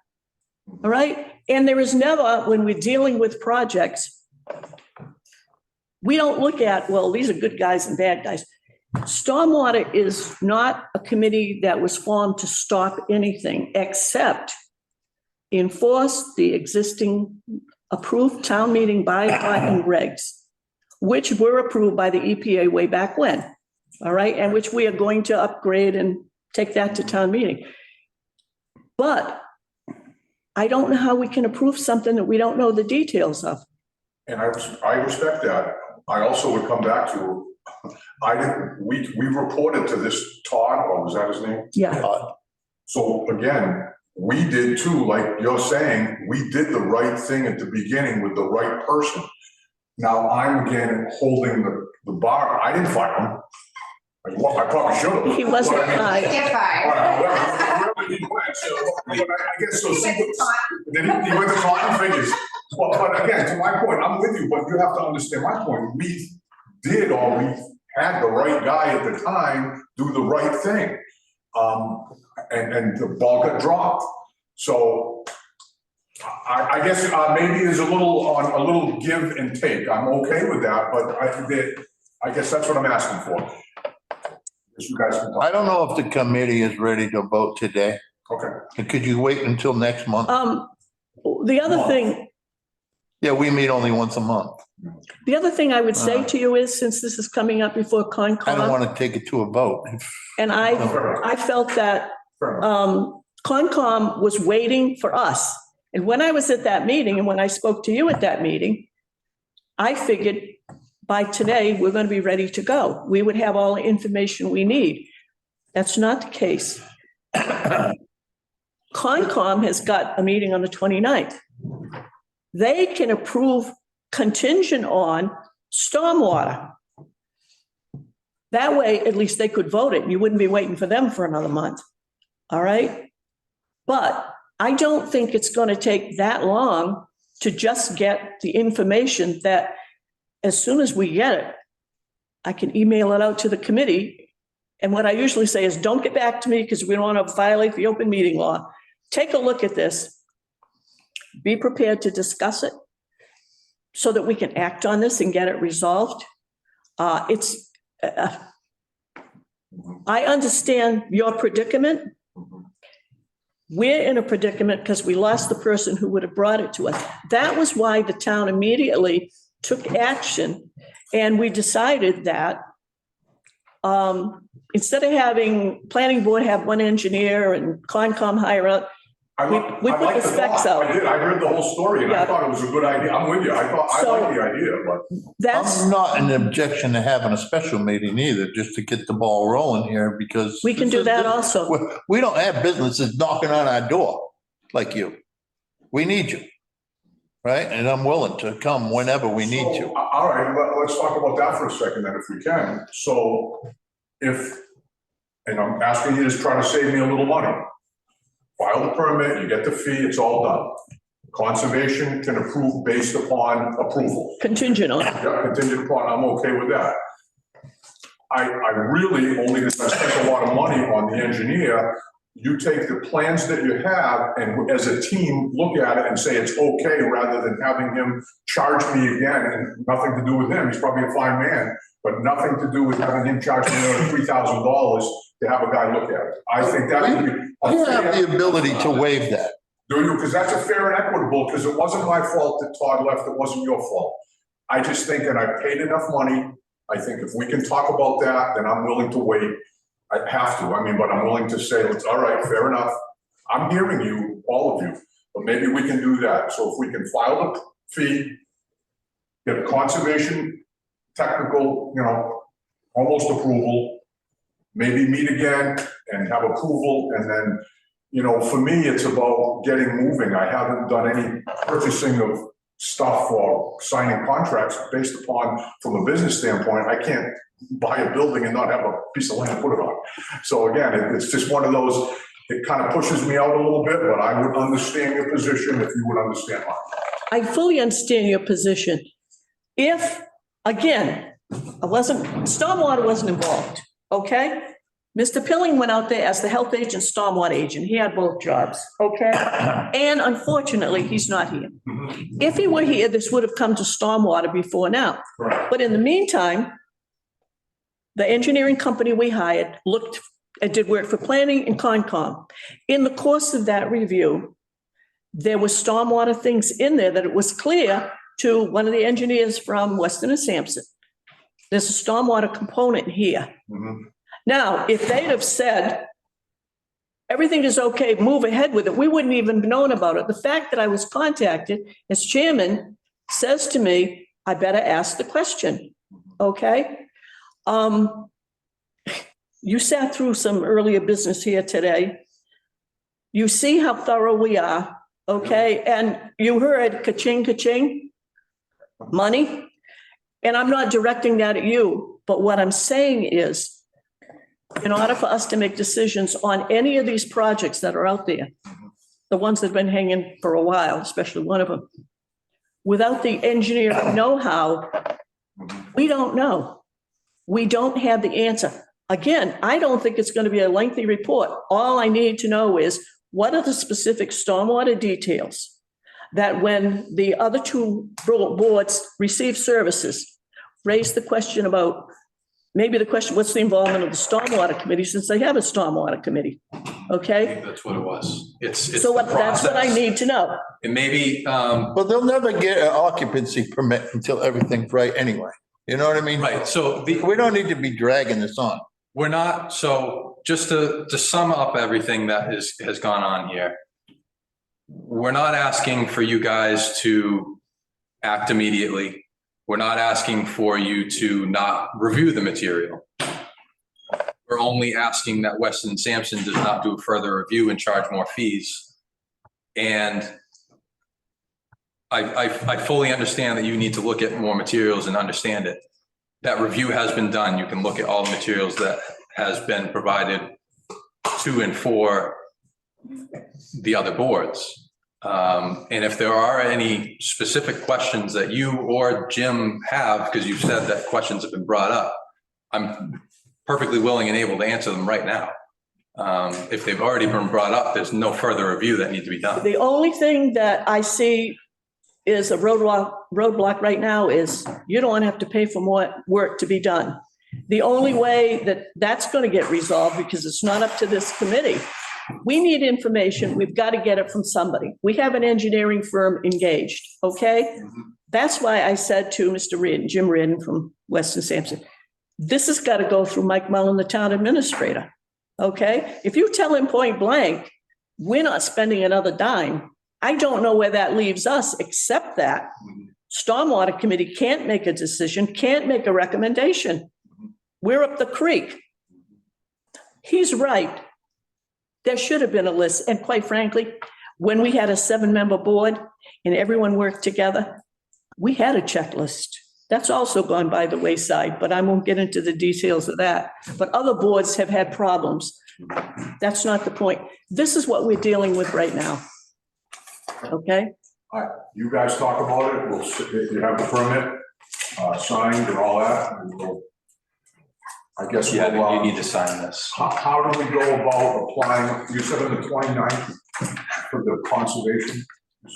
All right? And there is never, when we're dealing with projects, we don't look at, well, these are good guys and bad guys. Stormwater is not a committee that was formed to stop anything except enforce the existing approved town meeting bylaw and regs, which were approved by the EPA way back when, all right, and which we are going to upgrade and take that to town meeting. But I don't know how we can approve something that we don't know the details of. And I respect that. I also would come back to, we reported to this Todd, or was that his name? Yeah. So again, we did too, like you're saying, we did the right thing at the beginning with the right person. Now I'm again holding the bar. I didn't fire him. I probably should have. He wasn't fired. Get fired. I guess so. Then he went to Taunton figures. Well, but again, to my point, I'm with you, but you have to understand my point. We did, or we had the right guy at the time do the right thing. And the ball got dropped. So I guess maybe there's a little give and take. I'm okay with that, but I guess that's what I'm asking for. As you guys can I talk. don't know if the committee is ready to vote today. Okay. Could you wait until next month? The other thing, Yeah, we meet only once a month. the other thing I would say to you is, since this is coming up before I don't Concom, want to take it to a vote. and I felt that Fair enough. Concom was waiting for us. And when I was at that meeting, and when I spoke to you at that meeting, I figured by today, we're going to be ready to go. We would have all the information we need. That's not the case. Concom has got a meeting on the 29th. They can approve contingent on stormwater. That way, at least they could vote it. You wouldn't be waiting for them for another month. All right? But I don't think it's going to take that long to just get the information that as soon as we get it, I can email it out to the committee. And what I usually say is, don't get back to me because we don't want to violate the open meeting law. Take a look at this. Be prepared to discuss it so that we can act on this and get it resolved. I understand your predicament. We're in a predicament because we lost the person who would have brought it to us. That was why the town immediately took action, and we decided that instead of having planning board have one engineer and Concom hire out, we put the specs out. I did. I heard the whole story and I thought it was a good idea. I'm with you. I like the idea, but. That's, I'm not an objection to having a special meeting either, just to get the ball rolling here because. we can do that also. We don't have businesses knocking on our door like you. We need you. Right? And I'm willing to come whenever we need So, to. all right, let's talk about that for a second then, if we can. So and I'm asking you to try to save me a little money. File the permit, you get the fee, it's all done. Conservation can approve based upon approval. Contingent on. Yeah, contingent upon, I'm okay with that. I really, only because I spent a lot of money on the engineer, you take the plans that you have and as a team, look at it and say it's okay, rather than having him charge me again, and nothing to do with him, he's probably a fine man, but nothing to do with having him charge me another $3,000 to have a guy look at it. I think that would be. You have the ability to waive that. Do you? Because that's a fair and equitable, because it wasn't my fault that Todd left, it wasn't your fault. I just think, and I paid enough money, I think if we can talk about that, then I'm willing to wait. I have to, but I'm willing to say, it's all right, fair enough. I'm hearing you, all of you, but maybe we can do that. So if we can file the fee, get a conservation technical, almost approval, maybe meet again and have approval, and then, for me, it's about getting moving. I haven't done any purchasing of stuff or signing contracts based upon, from a business standpoint, I can't buy a building and not have a piece of land to put it on. So again, it's just one of those, it kind of pushes me out a little bit, but I would understand your position if you would understand mine. I fully understand your position. If, again, stormwater wasn't involved, okay? Mr. Pilling went out there as the health agent, stormwater agent. He had both jobs, okay? And unfortunately, he's not here. If he were here, this would have come to stormwater before now. Right. But in the meantime, the engineering company we hired looked and did work for planning and Concom. In the course of that review, there were stormwater things in there that it was clear to one of the engineers from Weston and Sampson. There's a stormwater component here. Mhm. Now, if they'd have said, everything is okay, move ahead with it, we wouldn't even have known about it. The fact that I was contacted as chairman says to me, I better ask the question, okay? You sat through some earlier business here today. You see how thorough we are, okay? And you heard ka-ching, ka-ching, money. And I'm not directing that at you, but what I'm saying is, in order for us to make decisions on any of these projects that are out there, the ones that have been hanging for a while, especially one of them, without the engineering know-how, we don't know. We don't have the answer. Again, I don't think it's going to be a lengthy report. All I need to know is, what are the specific stormwater details that when the other two boards receive services, raise the question about maybe the question, what's the involvement of the Stormwater Committee, since they have a Stormwater Committee? I Okay, think that's what it was. It's so the that's what I process. need to know. And maybe, Well, they'll never get an occupancy permit until everything's right anyway. You know what I mean? right, so We don't need to be dragging this on. we're not, so just to sum up everything that has gone on here. We're not asking for you guys to act immediately. We're not asking for you to not review the material. We're only asking that Weston Sampson does not do a further review and charge more fees. And I fully understand that you need to look at more materials and understand it. That review has been done. You can look at all the materials that has been provided to and for the other boards. And if there are any specific questions that you or Jim have, because you've said that questions have been brought up, I'm perfectly willing and able to answer them right now. If they've already been brought up, there's no further review that needs to be done. The only thing that I see is a roadblock right now is you don't want to have to pay for more work to be done. The only way that that's going to get resolved, because it's not up to this committee, we need information. We've got to get it from somebody. We have an engineering firm engaged, okay? That's why I said to Mr. Reardon, Jim Reardon from Weston Sampson, this has got to go through Mike Mullen, the town administrator, okay? If you tell him point blank, we're not spending another dime, I don't know where that leaves us, except that Stormwater Committee can't make a decision, can't make a recommendation. We're up the creek. He's right. There should have been a list. And quite frankly, when we had a 7-member board and everyone worked together, we had a checklist. That's also gone by the wayside, but I won't get into the details of that. But other boards have had problems. That's not the point. This is what we're dealing with right now. Okay? All right, you guys talk about it. We'll, if you have the permit, signed and all that, and we'll, I guess. Yeah, we'll, you need to sign this. How do we go about applying? You said on the 29th for the conservation.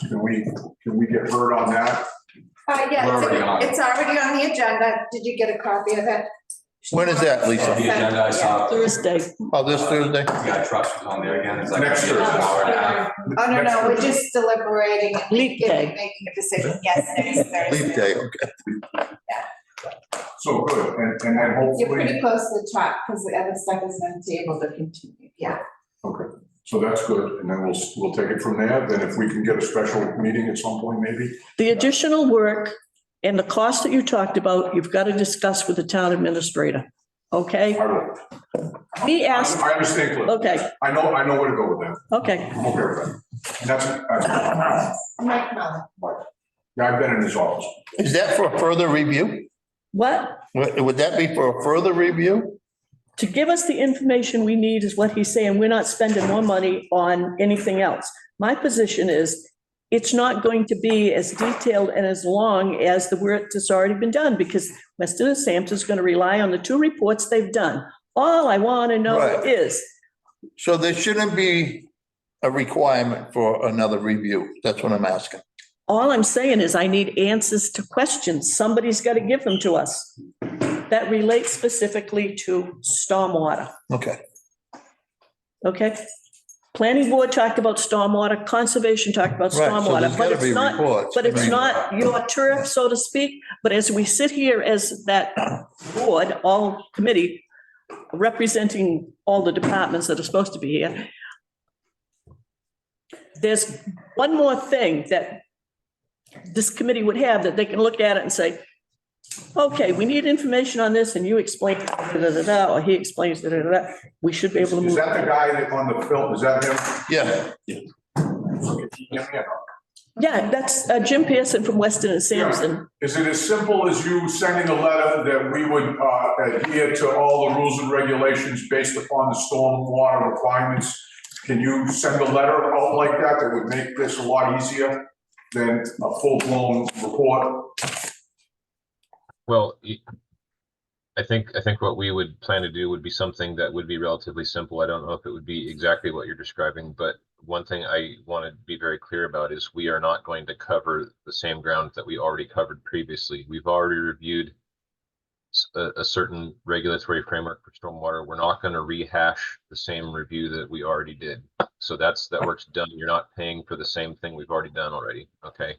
Can we get heard on that? Yeah, We're already on it. it's already on the agenda. Did you get a copy of it? When is that, Lisa? The agenda I saw, Thursday. Oh, this Thursday? yeah, trust was on there again. It's like Next an hour and a half. Oh, no, we're just deliberating and Leap day. making a decision. Yes, next Thursday. Leap day, okay. So good, and then You're hopefully, pretty close to the top because the other stuff is on the table to continue. Yeah. okay, so that's good, and then we'll take it from there. Then if we can get a special meeting at some point, maybe. The additional work and the cost that you talked about, you've got to discuss with the town administrator, okay? I will. We asked, I understand, Cliff. okay, I know where to go with that. okay. I'm okay with that. And that's Mike Mullen. yeah, I've been in his office. Is that for a further review? What? Would that be for a further review? To give us the information we need is what he's saying. We're not spending more money on anything else. My position is it's not going to be as detailed and as long as the work that's already been done, because Weston and Sampson's going to rely on the 2 reports they've done. All I want to know Right. is, So there shouldn't be a requirement for another review. That's what I'm asking. all I'm saying is I need answers to questions. Somebody's got to give them to us that relate specifically to stormwater. Okay. Okay? Planning board talked about stormwater, conservation talked about Right, so stormwater, there's but gotta it's be not, reports. but it's I mean- not your turf, so to speak. But as we sit here as that board, all committee, representing all the departments that are supposed to be here, there's one more thing that this committee would have, that they can look at it and say, okay, we need information on this, and you explain da-da-da-da, or he explains da-da-da-da. We should be able to Is move. that the guy that on the film? Is that him? Yeah. Yeah, that's Jim Pearson from Weston and Sampson. Is it as simple as you sending a letter that we would adhere to all the rules and regulations based upon the stormwater requirements? Can you send a letter out like that that would make this a lot easier than a full-blown report? Well, I think what we would plan to do would be something that would be relatively simple. I don't know if it would be exactly what you're describing, but one thing I want to be very clear about is we are not going to cover the same ground that we already covered previously. We've already reviewed a certain regulatory framework for stormwater. We're not going to rehash the same review that we already did. So that work's done. You're not paying for the same thing we've already done already. Okay.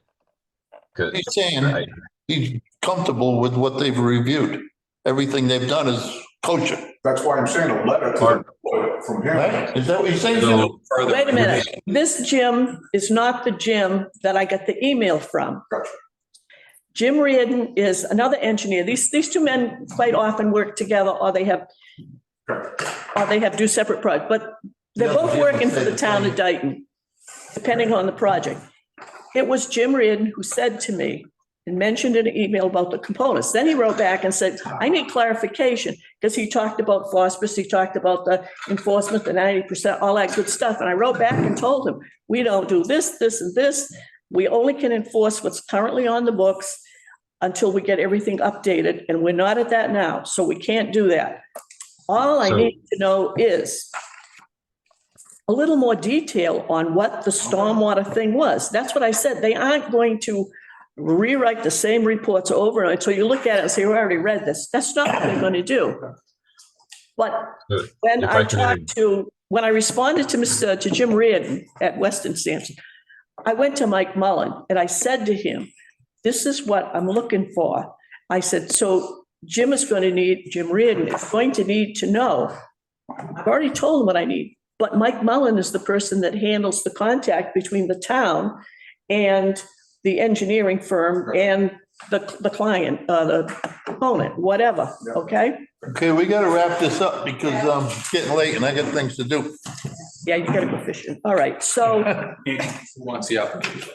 He's saying he's comfortable with what they've reviewed. Everything they've done is kosher. That's why I'm saying a letter to the, from him. Right? Is that what you're saying? So- Jim? Wait a minute. This Jim is not the Jim that I got the email from. Gotcha. Jim Reardon is another engineer. These two men quite often work together, or they have do separate projects, but they're Yeah, both Jim working for said the the town same. of Dayton, depending on the project. It was Jim Reardon who said to me and mentioned in an email about the components. Then he wrote back and said, I need clarification, because he talked about phosphorus, he talked about the enforcement, the 90%, all that good stuff. And I wrote back and told him, we don't do this, this, and this. We only can enforce what's currently on the books until we get everything updated, and we're not at that now, so we can't do that. All I So- need to know is a little more detail on what the stormwater thing was. That's what I said. They aren't going to rewrite the same reports over until you look at it and say, we already read this. That's not what they're going to do. But Good. when If I I can- when I responded to Jim Reardon at Weston Sampson, I went to Mike Mullen and I said to him, this is what I'm looking for. I said, so Jim Reardon is going to need to know. I've already told him what I need, but Mike Mullen is the person that handles the contact between the town and the engineering firm and the client, the opponent, whatever, okay? Okay, we gotta wrap this up because it's getting late and I got things to do. Yeah, you gotta go fishing. All right, so Who wants the application?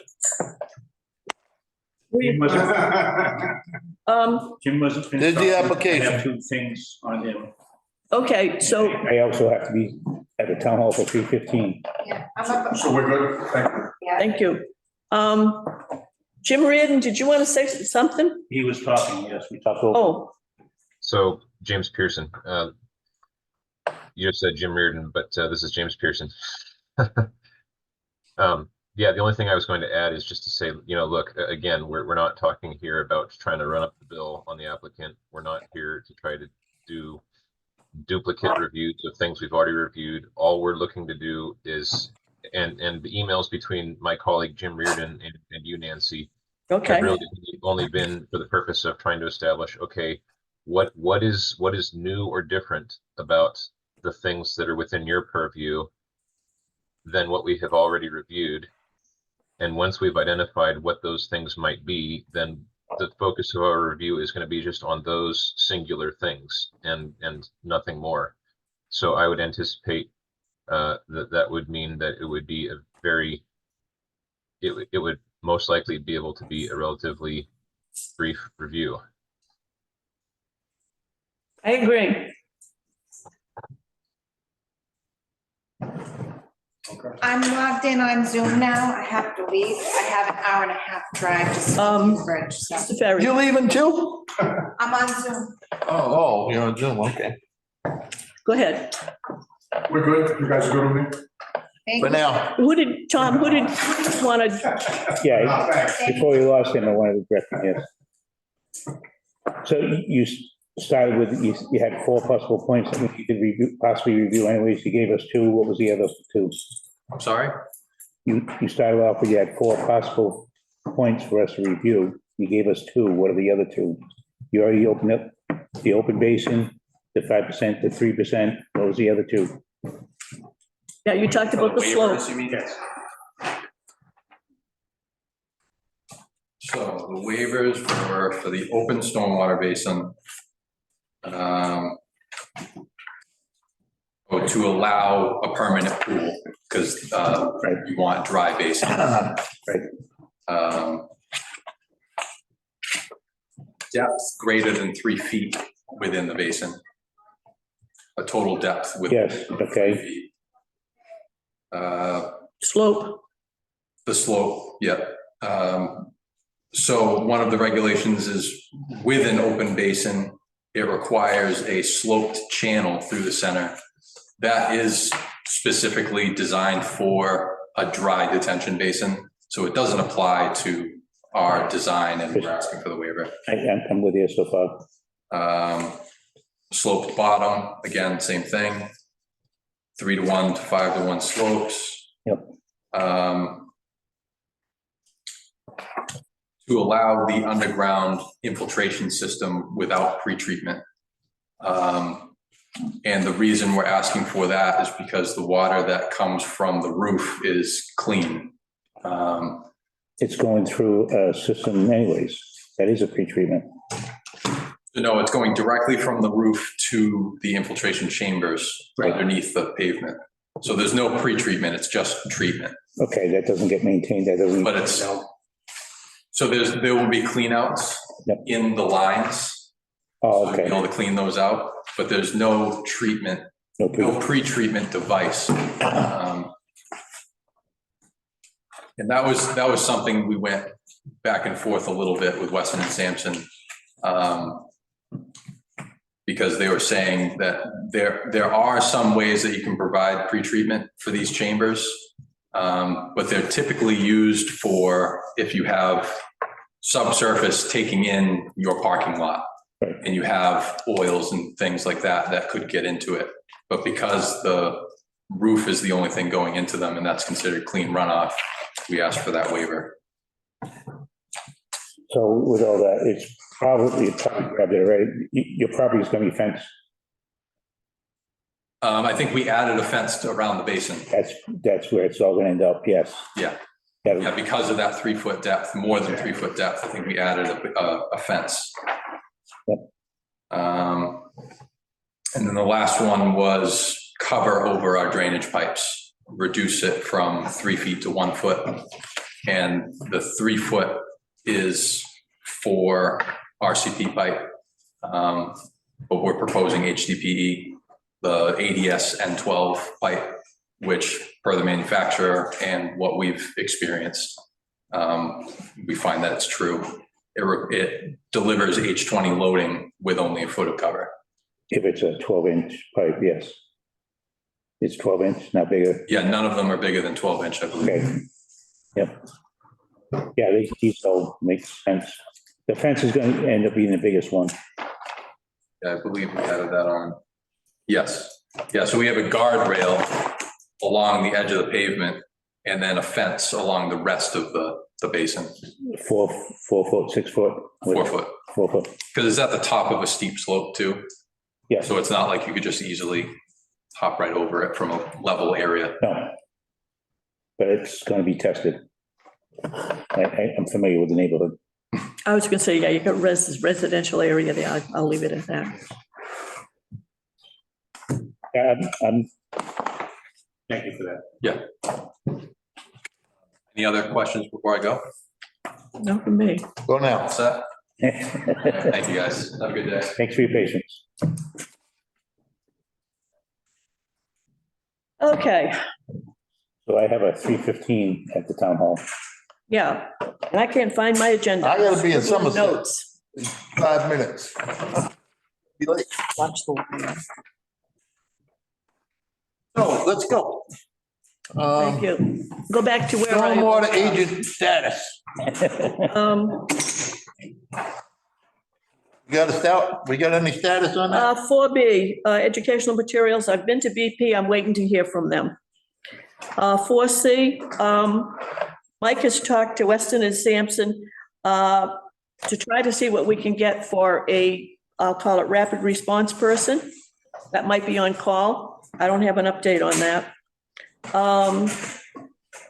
we, Jim wasn't finished. There's the I application. have 2 things on him. okay, so I also have to be at the town hall for 3:15. Yeah, I'm up. So we're good? Thank you. Yeah. thank you. Jim Reardon, did you want to say something? He was talking, yes, we talked over. Oh, So James Pearson, you just said Jim Reardon, but this is James Pearson. Yeah, the only thing I was going to add is just to say, look, again, we're not talking here about trying to run up the bill on the applicant. We're not here to try to do duplicate reviews of things we've already reviewed. All we're looking to do is, and the emails between my colleague Jim Reardon and you, Nancy, okay. have really only been for the purpose of trying to establish, okay, what is new or different about the things that are within your purview than what we have already reviewed. And once we've identified what those things might be, then the focus of our review is going to be just on those singular things and nothing more. So I would anticipate that would mean that it would be it would most likely be able to be a relatively brief review. I agree. I'm logged in on Zoom now. I have to leave. I have an hour and a half drive to Bridge, so Mr. Ferry, You leaving too? I'm on Zoom. Oh, you're on Zoom, okay. go ahead. We're good? You guys are good with me? Thank For you. now. Who did you want to, Yeah, before you lost him, I wanted to correct him, yes. So you started with, you had 4 possible points that we could possibly review anyways. You gave us 2. What was the other 2? I'm sorry? You started off with, you had 4 possible points for us to review. You gave us 2. What are the other 2? You already opened up the open basin, the 5%, the 3%. What was the other 2? yeah, you talked about the slope. Waivers, you mean? Yes. So the waivers were for the open stormwater basin. To allow a permanent pool, because you want dry basin. Depth greater than 3 feet within the basin. A total depth with. Yes, okay. 3 feet. Slope, The slope, yeah. So one of the regulations is with an open basin, it requires a sloped channel through the center. That is specifically designed for a dry detention basin. So it doesn't apply to our design, and we're asking for the waiver. I'm with you so far. Sloped bottom, again, same thing. 3-to-1 to 5-to-1 slopes. Yep. To allow the underground infiltration system without pretreatment. And the reason we're asking for that is because the water that comes from the roof is clean. It's going through a system anyways. That is a pretreatment. No, it's going directly from the roof to the infiltration chambers underneath the pavement. So there's no pretreatment, it's just treatment. Okay, that doesn't get maintained as a. But it's, so there will be cleanouts in the lines. Oh, So okay. you'll be able to clean those out, but there's no treatment, no pre-treatment device. And that was something we went back and forth a little bit with Weston and Sampson. Because they were saying that there are some ways that you can provide pre-treatment for these chambers, but they're typically used for if you have subsurface taking in your parking lot and you have oils and things like that that could get into it. But because the roof is the only thing going into them and that's considered clean runoff, we asked for that waiver. So with all that, it's probably grabbed it already. Your property is going to be fenced. I think we added a fence around the basin. That's where it's all going to end up. Yes. Yeah. Yeah, because of that 3-foot depth, more than 3-foot depth, I think we added a fence. Yep. And then the last one was cover over our drainage pipes, reduce it from 3 feet to 1 foot. And the 3 foot is for RCP pipe, but we're proposing HDPE, the ADS N12 pipe, which per the manufacturer and what we've experienced, we find that it's true. It delivers H20 loading with only a foot of cover. If it's a 12-inch pipe, yes. It's 12-inch, not bigger. Yeah, none of them are bigger than 12-inch, I believe. Okay. Yep. Yeah, these all make sense. The fence is going to end up being the biggest one. Yeah, I believe we added that on. Yes. Yeah, so we have a guardrail along the edge of the pavement and then a fence along the rest of the basin. 4 foot, 6 foot. 4 foot. 4 foot. Because it's at the top of a steep slope too. Yeah. So it's not like you could just easily hop right over it from a level area. No. But it's going to be tested. I'm familiar with the neighborhood. I was gonna say, yeah, you got residential area there. I'll leave it at that. Thank you for that. Yeah. Any other questions before I go? No, for me. Go now. All set? Thank you, guys. Have a good day. Thanks for your patience. Okay, So I have a 3:15 at the town hall. yeah, and I can't find my agenda. I gotta be in Scribbling Somerset. Notes. 5 minutes. Be late. Watch the. So let's go. Thank you. Go back to where I. Stormwater agent status. We got any status on that? 4B, educational materials. I've been to BP. I'm waiting to hear from them. 4C, Mike has talked to Weston and Sampson to try to see what we can get for I'll call it rapid response person. That might be on call. I don't have an update on that.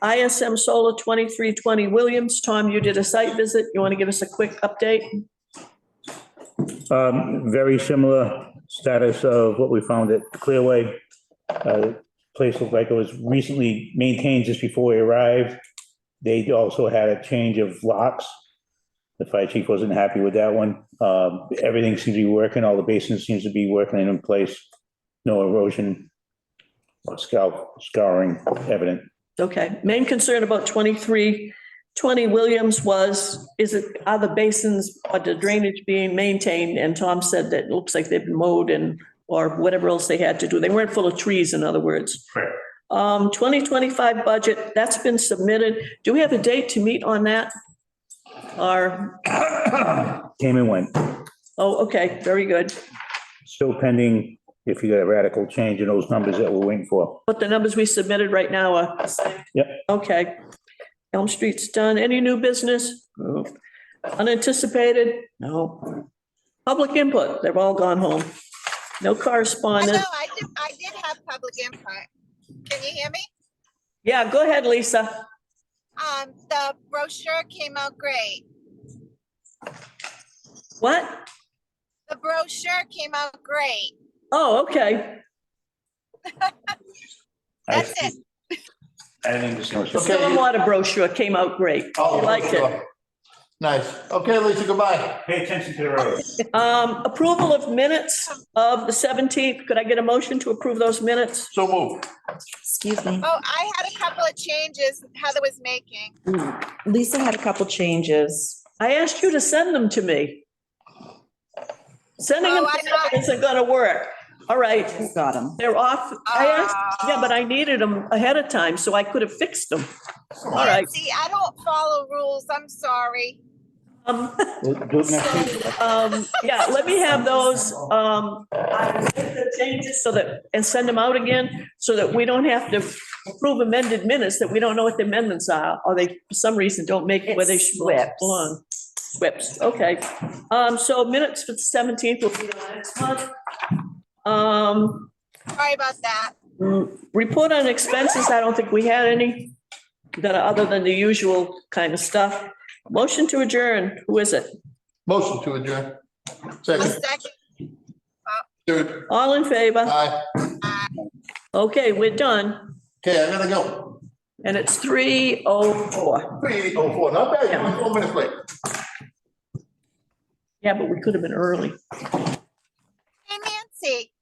ISM Solar 2320 Williams. Tom, you did a site visit. You want to give us a quick update? Very similar status of what we found at Clearway. Place looked like it was recently maintained just before we arrived. They also had a change of locks. The fire chief wasn't happy with that one. Everything seems to be working. All the basins seems to be working in place. No erosion or scouring evident. Okay, main concern about 2320 Williams are the basins or the drainage being maintained? And Tom said that it looks like they've been mowed or whatever else they had to do. They weren't full of trees, in other words. Correct. 2025 budget, that's been submitted. Do we have a date to meet on that? Or, Came and went. Oh, okay, very good. Still pending if you got a radical change in those numbers that we're waiting for. But the numbers we submitted right now are. Yep. Okay. Elm Street's done. Any new business? No. Unanticipated? No. Public input? They've all gone home. No correspondence. I did have public input. Can you hear me? Yeah, go ahead, Lisa. The brochure came out great. What? The brochure came out great. Oh, okay. That's it. I didn't understand what you Okay. said. Stormwater brochure came out great. Oh, I liked it. sure. Nice. Okay, Lisa, goodbye. Pay attention to the road. Approval of minutes of the 17th. Could I get a motion to approve those minutes? So move. Excuse me. Oh, I had a couple of changes Heather was making. Lisa had a couple changes. I asked you to send them to me. Sending them Oh, I got it. isn't gonna work. All right, Got them. they're off. I asked, yeah, but I needed them ahead of time, so I could have fixed them. All right. Nancy, I don't follow rules. I'm sorry. We'll do it next week. Yeah, let me have those, I make the changes so that, and send them out again, so that we don't have to approve amended minutes that we don't know what the amendments are, or they, for some reason, don't make it where they should belong. Whips, okay. So minutes for the 17th will be on next month. Sorry about that. Report on expenses, I don't think we had any that are other than the usual kind of stuff. Motion to adjourn, who is it? Motion to adjourn. A Second. second. Third. All in favor? Aye. Okay, we're done, Okay, I gotta go. and it's 3:04. 3:04, not bad, you're 4 minutes late. Yeah, but we could have been early. Hey, Nancy,